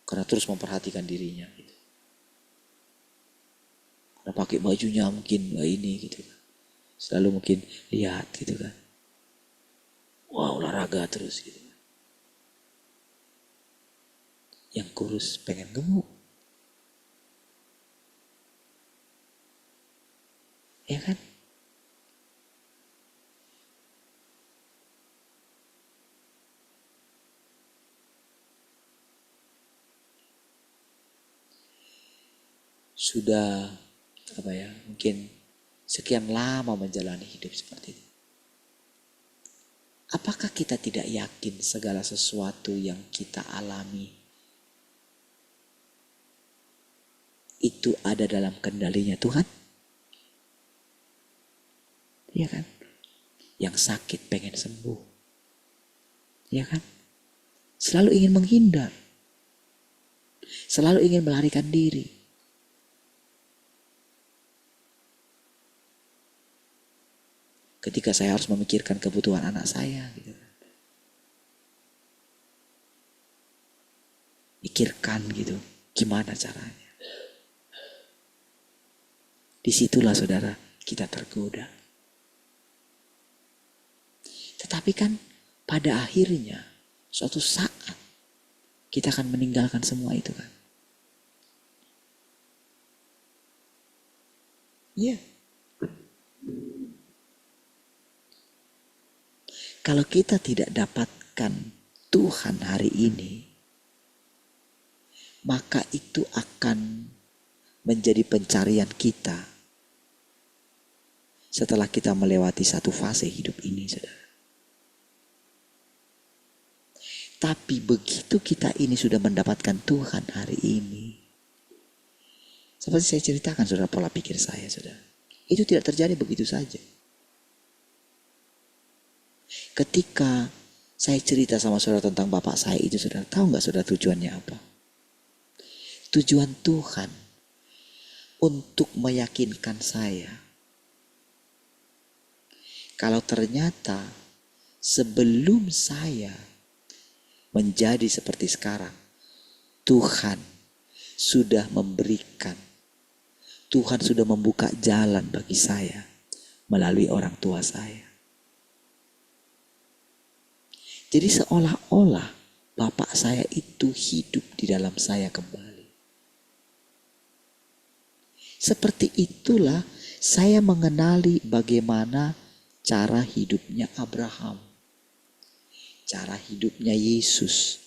Karena terus memperhatikan dirinya gitu. Karena pakai bajunya mungkin ini gitu kan. Selalu mungkin lihat gitu kan. Wah, olahraga terus gitu. Yang kurus pengen gemuk. Ya kan? Sudah mungkin sekian lama menjalani hidup seperti itu. Apakah kita tidak yakin segala sesuatu yang kita alami itu ada dalam kendalinya Tuhan? Iya kan? Yang sakit pengen sembuh. Iya kan? Selalu ingin menghindar. Selalu ingin melarikan diri. Ketika saya harus memikirkan kebutuhan anak saya gitu. Pikirkan gitu, gimana caranya. Disitulah saudara kita tergoda. Tetapi kan pada akhirnya suatu saat kita akan meninggalkan semua itu kan. Iya. Yeah. Kalau kita tidak dapatkan Tuhan hari ini, maka itu akan menjadi pencarian kita setelah kita melewati satu fase hidup ini, saudara. Tapi begitu kita ini sudah mendapatkan Tuhan hari ini, seperti saya ceritakan saudara, pola pikir saya saudara, itu tidak terjadi begitu saja. Ketika saya cerita sama saudara tentang bapak saya itu, saudara tahu gak saudara tujuannya apa? Tujuan Tuhan untuk meyakinkan saya kalau ternyata sebelum saya menjadi seperti sekarang, Tuhan sudah memberikan, Tuhan sudah membuka jalan bagi saya melalui orang tua saya. Jadi seolah-olah bapak saya itu hidup di dalam saya kembali. Seperti itulah saya mengenali bagaimana cara hidupnya Abraham, cara hidupnya Yesus,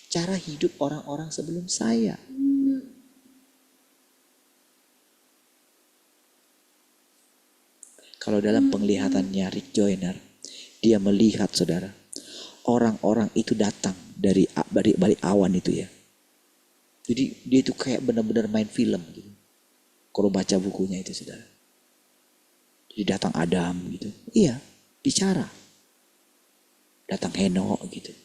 cara hidup orang-orang sebelum saya. Kalau dalam penglihatannya Rick Joyner, dia melihat saudara, orang-orang itu datang dari balik awan itu ya. Jadi dia itu kayak benar-benar main film gitu. Kalau baca bukunya itu saudara. Jadi datang Adam gitu. Iya, bicara. Datang Henok gitu.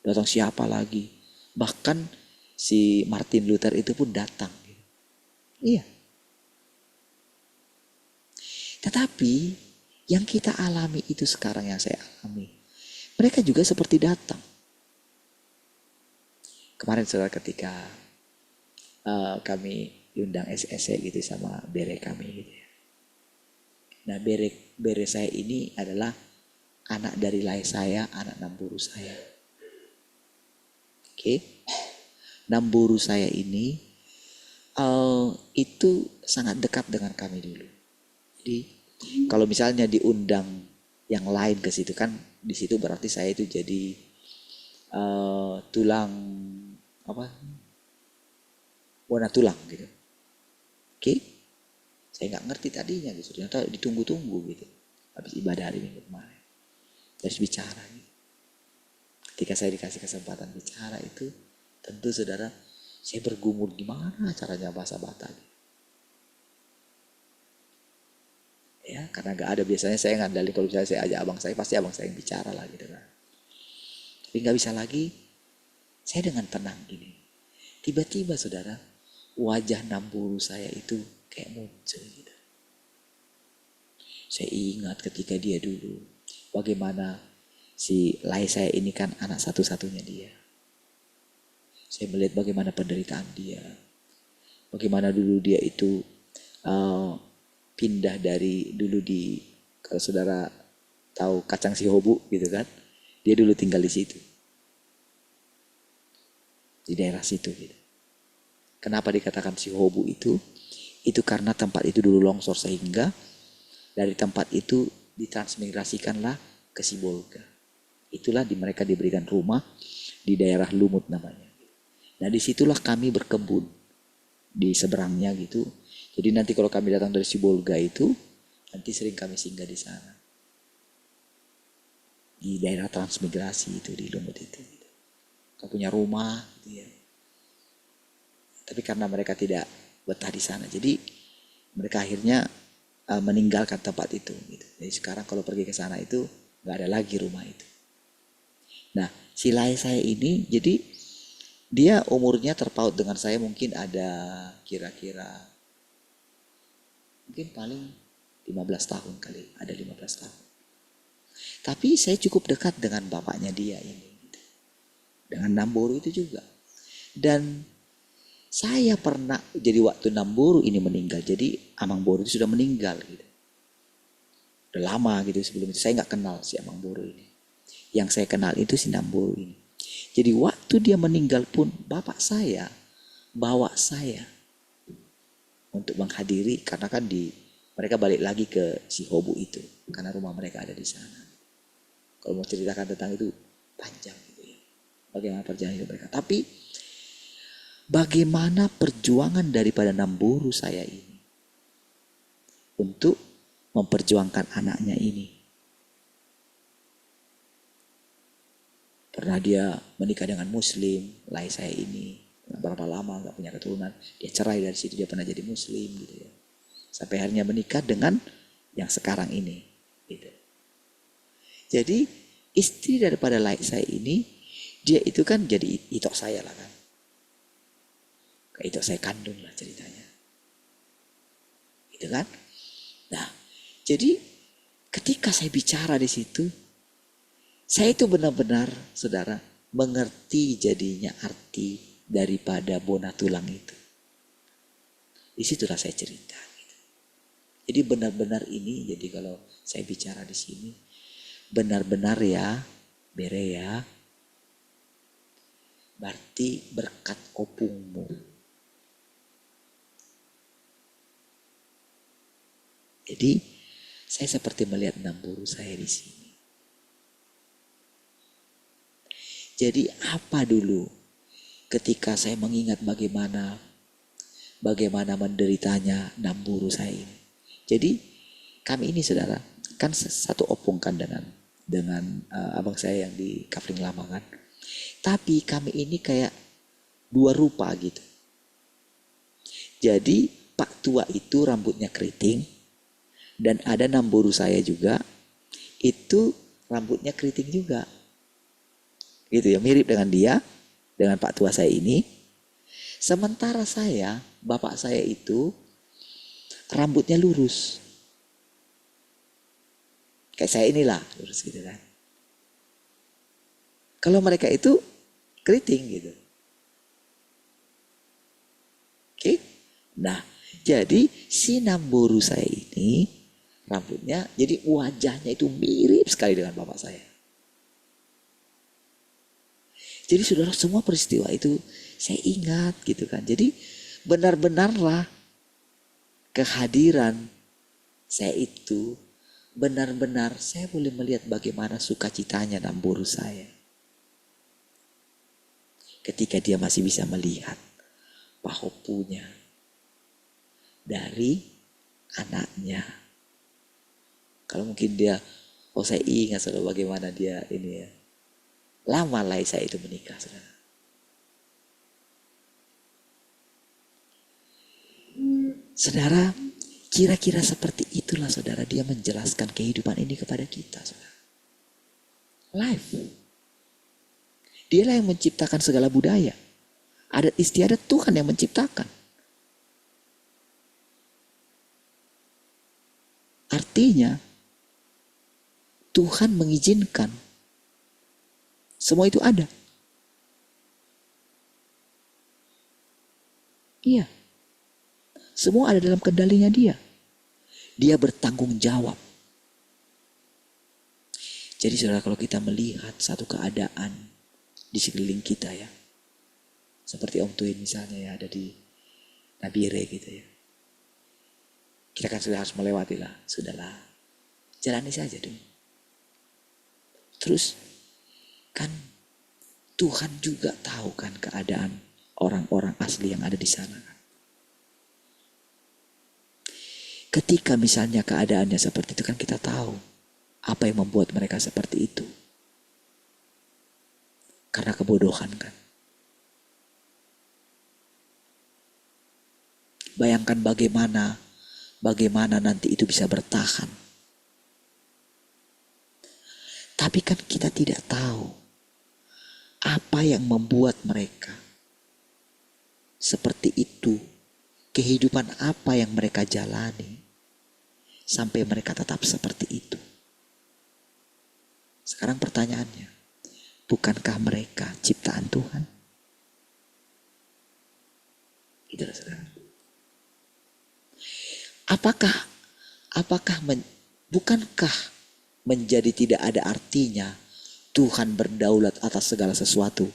Datang siapa lagi. Bahkan si Martin Luther itu pun datang. Gitu. Iya. Tetapi yang kita alami itu sekarang yang saya alami. Mereka juga seperti datang. Kemarin saudara ketika kami diundang SSC gitu sama bere kami gitu ya. Nah bere saya ini adalah anak dari lahir saya, anak namburu saya. Oke. Namburu saya ini itu sangat dekat dengan kami dulu. Jadi kalau misalnya diundang yang lain ke situ kan, di situ berarti saya itu jadi tulang apa? Warna tulang gitu. Oke? Saya nggak ngerti tadinya gitu. Ternyata ditunggu-tunggu gitu. Habis ibadah hari Minggu kemarin. Terus bicara gitu. Ketika saya dikasih kesempatan bicara itu, tentu saudara, saya bergumul gimana caranya bahasa Batak. Ya, karena gak ada, biasanya saya ngandalin kalau misalnya saya ajak abang saya, pasti abang saya yang bicara lah gitu kan. Tapi gak bisa lagi, saya dengan tenang gini. Tiba-tiba saudara, wajah Namburu saya itu kayak muncul gitu. Saya ingat ketika dia dulu, bagaimana si Lai saya ini kan anak satu-satunya dia. Saya melihat bagaimana penderitaan dia. Bagaimana dulu dia itu pindah dari dulu di, kalau saudara tahu Kacang Sihobu gitu kan. Dia dulu tinggal di situ. Di daerah situ gitu. Kenapa dikatakan Sihobu itu? Itu karena tempat itu dulu longsor sehingga dari tempat itu ditransmigrasikanlah ke Sibolga. Itulah mereka diberikan rumah di daerah Lumut namanya. Nah disitulah kami berkebun di seberangnya gitu. Jadi nanti kalau kami datang dari Sibolga itu, nanti sering kami singgah di sana. Di daerah transmigrasi itu di Lumut itu. Gitu. Kami punya rumah gitu ya. Tapi karena mereka tidak betah di sana, jadi mereka akhirnya meninggalkan tempat itu. Gitu. Jadi sekarang kalau pergi ke sana itu nggak ada lagi rumah itu. Nah, si Lai saya ini, jadi dia umurnya terpaut dengan saya mungkin ada kira-kira, mungkin paling 15 tahun kali, ada 15 tahun. Tapi saya cukup dekat dengan bapaknya dia ini. Gitu. Dengan Namburu itu juga. Dan saya pernah, jadi waktu Namburu ini meninggal, jadi Amang Boru itu sudah meninggal gitu. Udah lama gitu sebelum itu, saya nggak kenal si Amang Boru ini. Yang saya kenal itu si Namburu ini. Jadi waktu dia meninggal pun bapak saya bawa saya untuk menghadiri, karena kan mereka balik lagi ke Sihobu itu karena rumah mereka ada di sana. Kalau mau ceritakan tentang itu panjang gitu ya. Bagaimana perjalanan hidup mereka. Tapi bagaimana perjuangan daripada Namburu saya ini untuk memperjuangkan anaknya ini. Pernah dia menikah dengan Muslim, Lai saya ini berapa lama nggak punya keturunan, dia cerai dari situ, dia pernah jadi Muslim gitu ya. Sampai akhirnya menikah dengan yang sekarang ini. Gitu. Jadi istri daripada Lai saya ini, dia itu kan jadi itok saya lah kan. Kayak itok saya kandung lah ceritanya. Gitu kan. Nah, jadi ketika saya bicara di situ, saya itu benar-benar, saudara, mengerti jadinya arti daripada bona tulang itu. Di situlah saya cerita. Gitu. Jadi benar-benar ini, jadi kalau saya bicara di sini, benar-benar ya, bere ya, berarti berkat opungmu. Jadi saya seperti melihat Namburu saya di sini. Jadi apa dulu ketika saya mengingat bagaimana menderitanya Namburu saya ini. Jadi kami ini saudara kan satu opung kan dengan abang saya yang di Kafling Lama kan. Tapi kami ini kayak dua rupa gitu. Jadi Pak tua itu rambutnya keriting dan ada Namburu saya juga itu rambutnya keriting juga. Gitu ya, mirip dengan dia, dengan Pak tua saya ini. Sementara saya, bapak saya itu rambutnya lurus. Kayak saya inilah, lurus gitu kan. Kalau mereka itu keriting gitu. Oke. Nah, jadi si Namburu saya ini rambutnya, jadi wajahnya itu mirip sekali dengan bapak saya. Jadi saudara, semua peristiwa itu saya ingat gitu kan. Jadi benar-benarlah kehadiran saya itu, benar-benar saya boleh melihat bagaimana sukacitanya dan boru saya. Ketika dia masih bisa melihat pahopunya dari anaknya. Kalau mungkin dia, saya ingat saudara bagaimana dia ini ya. Lama lah saya itu menikah saudara. Saudara, kira-kira seperti itulah saudara dia menjelaskan kehidupan ini kepada kita saudara. Life. Dialah yang menciptakan segala budaya. Adat istiadat Tuhan yang menciptakan. Artinya Tuhan mengizinkan semua itu ada. Iya. Semua ada dalam kendalinya dia. Dia bertanggung jawab. Jadi saudara, kalau kita melihat satu keadaan di sekeliling kita ya. Seperti Om Tuin misalnya ya, ada di Nabire gitu ya. Kita kan sudah harus melewati lah. Sudahlah. Jalani saja dong. Terus kan Tuhan juga tahu kan keadaan orang-orang asli yang ada di sana kan. Ketika misalnya keadaannya seperti itu kan kita tahu apa yang membuat mereka seperti itu. Karena kebodohan kan. Bayangkan bagaimana nanti itu bisa bertahan. Tapi kan kita tidak tahu apa yang membuat mereka seperti itu. Kehidupan apa yang mereka jalani sampai mereka tetap seperti itu. Sekarang pertanyaannya, bukankah mereka ciptaan Tuhan? Itulah saudara. Bukankah menjadi tidak ada artinya Tuhan berdaulat atas segala sesuatu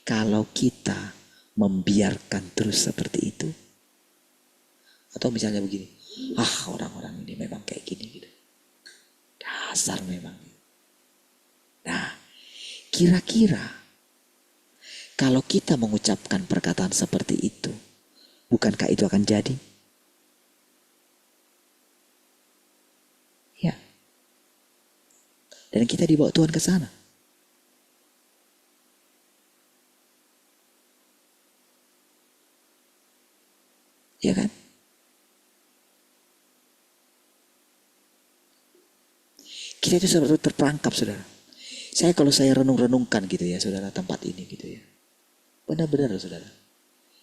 kalau kita membiarkan terus seperti itu? Atau misalnya begini, orang-orang ini memang kayak gini gitu. Dasar memang. Nah, kira-kira kalau kita mengucapkan perkataan seperti itu, bukankah itu akan jadi? Ya. Dan kita dibawa Tuhan ke sana. Ya kan? Kita itu seperti terperangkap saudara. Kalau saya renung-renungkan gitu ya saudara tempat ini gitu ya. Benar-benar saudara.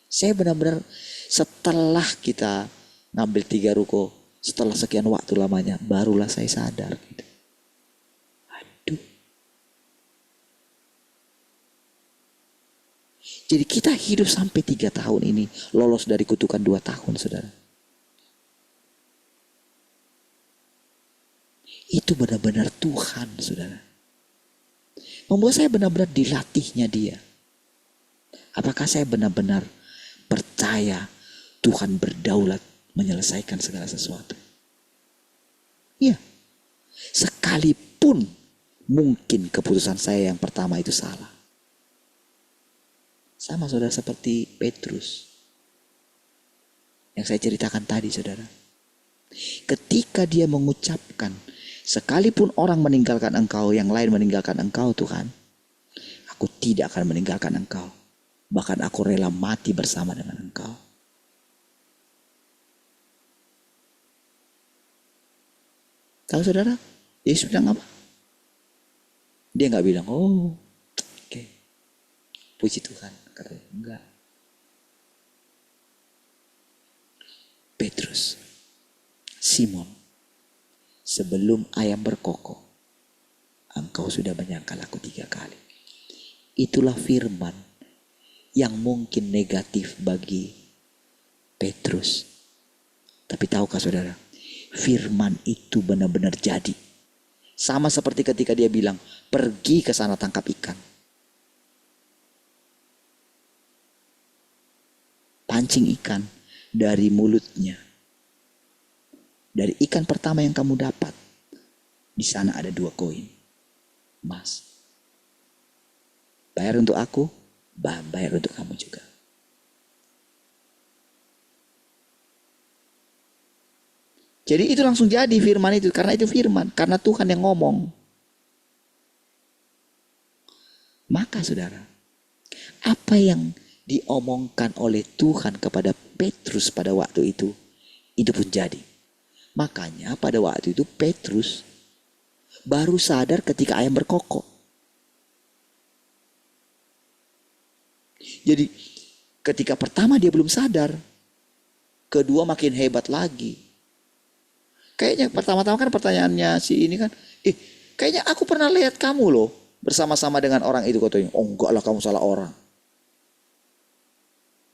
Saya benar-benar setelah kita ngambil 3 ruko, setelah sekian waktu lamanya, barulah saya sadar gitu. Aduh. Jadi kita hidup sampai 3 tahun ini, lolos dari kutukan 2 tahun saudara. Itu benar-benar Tuhan saudara. Membuat saya benar-benar dilatihnya dia. Apakah saya benar-benar percaya Tuhan berdaulat menyelesaikan segala sesuatu? Iya. Sekalipun mungkin keputusan saya yang pertama itu salah. Sama saudara seperti Petrus. Yang saya ceritakan tadi saudara. Ketika dia mengucapkan, sekalipun orang meninggalkan engkau, yang lain meninggalkan engkau Tuhan, aku tidak akan meninggalkan engkau. Bahkan aku rela mati bersama dengan engkau. Tahu saudara, Yesus bilang apa? Dia gak bilang, oke, puji Tuhan. Katanya, enggak. Petrus, Simon, sebelum ayam berkokok, engkau sudah menyangkal aku 3 kali. Itulah firman yang mungkin negatif bagi Petrus. Tapi tahukah saudara, firman itu benar-benar jadi. Sama seperti ketika dia bilang, pergi ke sana tangkap ikan. memancing ikan dari mulutnya. Dari ikan pertama yang kamu dapat, di sana ada 2 koin emas. Bayar untuk aku, bayar untuk kamu juga. Jadi itu langsung jadi firman itu, karena itu firman, karena Tuhan yang ngomong. Maka saudara, apa yang diomongkan oleh Tuhan kepada Petrus pada waktu itu pun jadi. Makanya pada waktu itu Petrus baru sadar ketika ayam berkokok. Jadi ketika pertama dia belum sadar, kedua makin hebat lagi. Kayaknya pertama-tama kan pertanyaannya si ini kan, kayaknya aku pernah lihat kamu loh bersama-sama dengan orang itu, katanya. Oh enggak lah, kamu salah orang.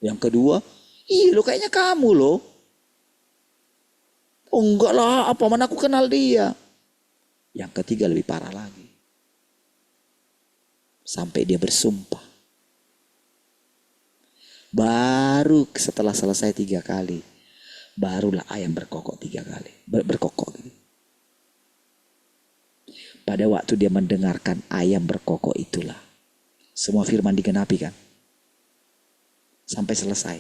Yang kedua, iya lo kayaknya kamu loh. Oh enggak lah, apa mana aku kenal dia. Yang ketiga lebih parah lagi. Sampai dia bersumpah. Baru setelah selesai 3 kali, barulah ayam berkokok 3 kali. Berkokok gitu. Pada waktu dia mendengarkan ayam berkokok itulah semua firman digenapi kan. Sampai selesai.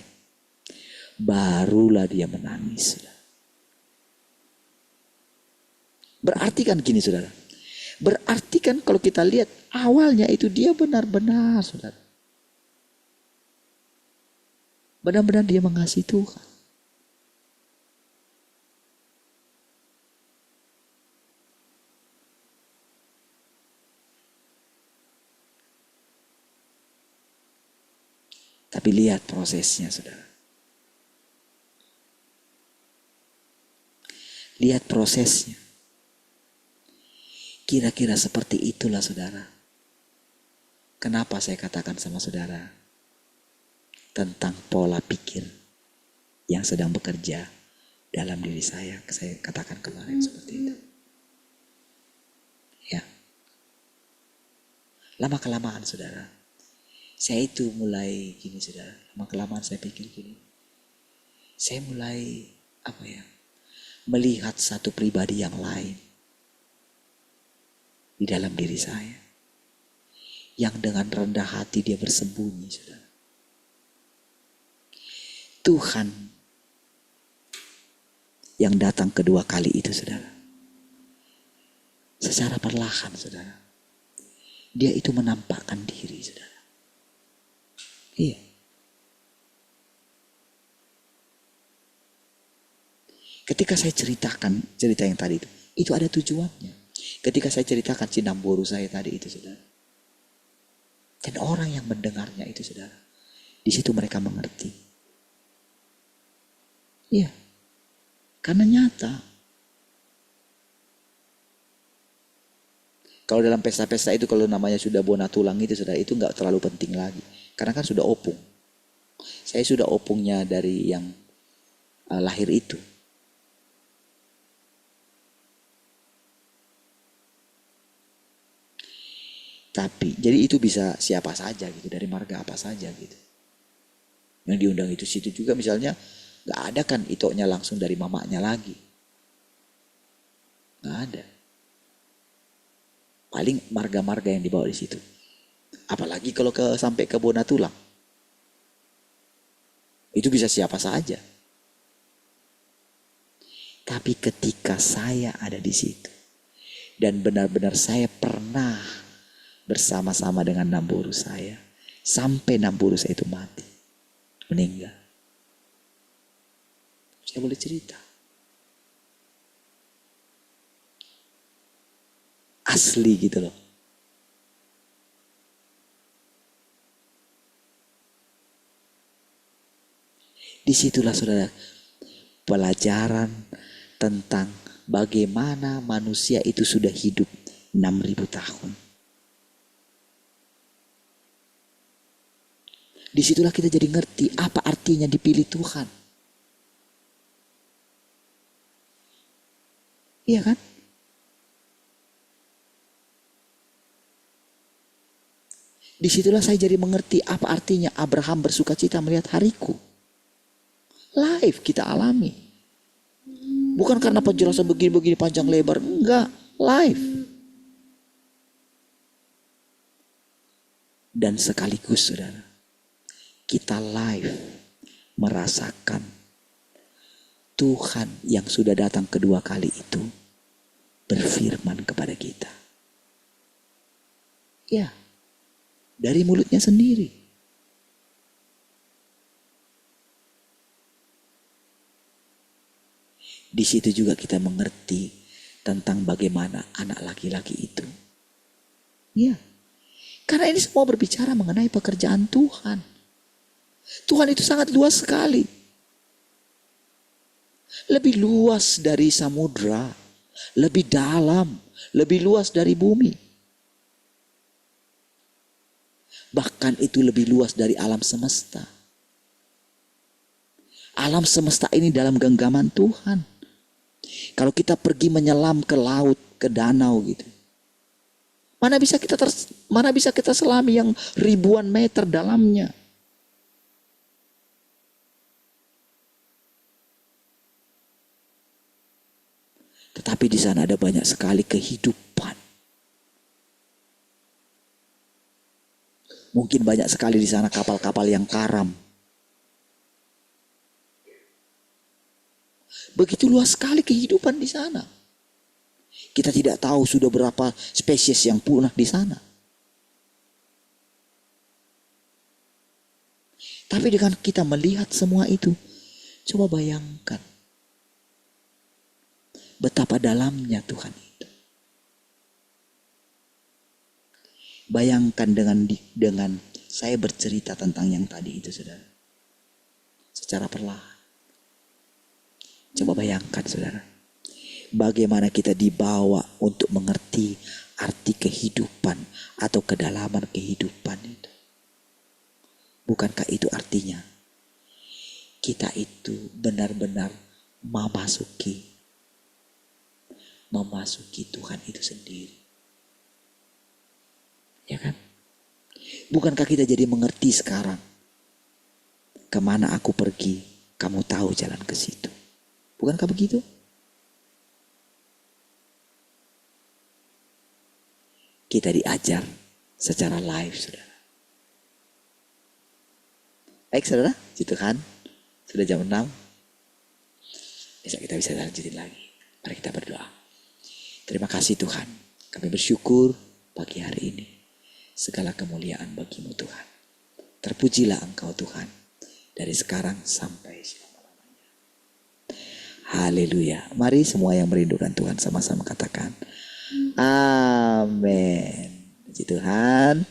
Barulah dia menangis. Berarti kan gini saudara. Berarti kan kalau kita lihat awalnya itu dia benar-benar saudara. Benar-benar dia mengasihi Tuhan. Tapi lihat prosesnya saudara. Lihat prosesnya. Kira-kira seperti itulah saudara. Kenapa saya katakan sama saudara tentang pola pikir yang sedang bekerja dalam diri saya. Saya katakan kemarin seperti itu. Ya. Lama-kelamaan saudara. Saya itu mulai gini saudara. Lama-kelamaan saya pikir gini. Saya mulai melihat satu pribadi yang lain di dalam diri saya. Yang dengan rendah hati dia bersembunyi saudara. Tuhan yang datang kedua kali itu saudara. Secara perlahan saudara. Dia itu menampakkan diri saudara. Iya. Ketika saya ceritakan cerita yang tadi itu ada tujuannya. Ketika saya ceritakan cinamboru saya tadi itu saudara. Dan orang yang mendengarnya itu saudara. Di situ mereka mengerti. Iya. Karena nyata. Kalau dalam pesta-pesta itu kalau namanya sudah bona tulang itu saudara, itu nggak terlalu penting lagi. Karena kan sudah opung. Saya sudah opungnya dari yang lahir itu. Tapi jadi itu bisa siapa saja gitu, dari marga apa saja gitu. Yang diundang itu situ juga misalnya nggak ada kan itoknya langsung dari mamanya lagi. Nggak ada. Paling marga-marga yang dibawa di situ. Apalagi kalau sampai ke bona tulang. Itu bisa siapa saja. Tapi ketika saya ada di situ dan benar-benar saya pernah bersama-sama dengan namburu saya sampai namburu saya itu mati, meninggal. Saya boleh cerita. Asli gitu loh. Disitulah saudara pelajaran tentang bagaimana manusia itu sudah hidup 6.000 tahun. Disitulah kita jadi ngerti apa artinya dipilih Tuhan. Iya kan? Disitulah saya jadi mengerti apa artinya Abraham bersuka cita melihat hariku. Live kita alami. Bukan karena penjelasan begini-begini panjang lebar. Enggak, live. Dan sekaligus saudara, kita live merasakan Tuhan yang sudah datang kedua kali itu berfirman kepada kita. Ya, dari mulutnya sendiri. Di situ juga kita mengerti tentang bagaimana anak laki-laki itu. Ya, karena ini semua berbicara mengenai pekerjaan Tuhan. Tuhan itu sangat luas sekali. Lebih luas dari samudra, lebih dalam, lebih luas dari bumi. Bahkan itu lebih luas dari alam semesta. Alam semesta ini dalam genggaman Tuhan. Kalau kita pergi menyelam ke laut, ke danau gitu. Mana bisa kita selami yang ribuan meter dalamnya. Tetapi di sana ada banyak sekali kehidupan. Mungkin banyak sekali di sana kapal-kapal yang karam. Begitu luas sekali kehidupan di sana. Kita tidak tahu sudah berapa spesies yang punah di sana. Tapi dengan kita melihat semua itu, coba bayangkan betapa dalamnya Tuhan itu. Bayangkan dengan saya bercerita tentang yang tadi itu, saudara. Secara perlahan. Coba bayangkan, saudara. Bagaimana kita dibawa untuk mengerti arti kehidupan atau kedalaman kehidupan itu. Bukankah itu artinya kita itu benar-benar memasuki Tuhan itu sendiri. Ya kan? Bukankah kita jadi mengerti sekarang, kemana aku pergi, kamu tahu jalan ke situ. Bukankah begitu? Kita diajar secara live, saudara. Baik, saudara, puji Tuhan. Sudah jam 6. Besok kita bisa lanjutin lagi. Mari kita berdoa. Terima kasih Tuhan. Kami bersyukur pagi hari ini. Segala kemuliaan bagimu Tuhan. Terpujilah Engkau Tuhan. Dari sekarang sampai selama-lamanya. Haleluya. Mari semua yang merindukan Tuhan sama-sama katakan. Amin. Puji Tuhan.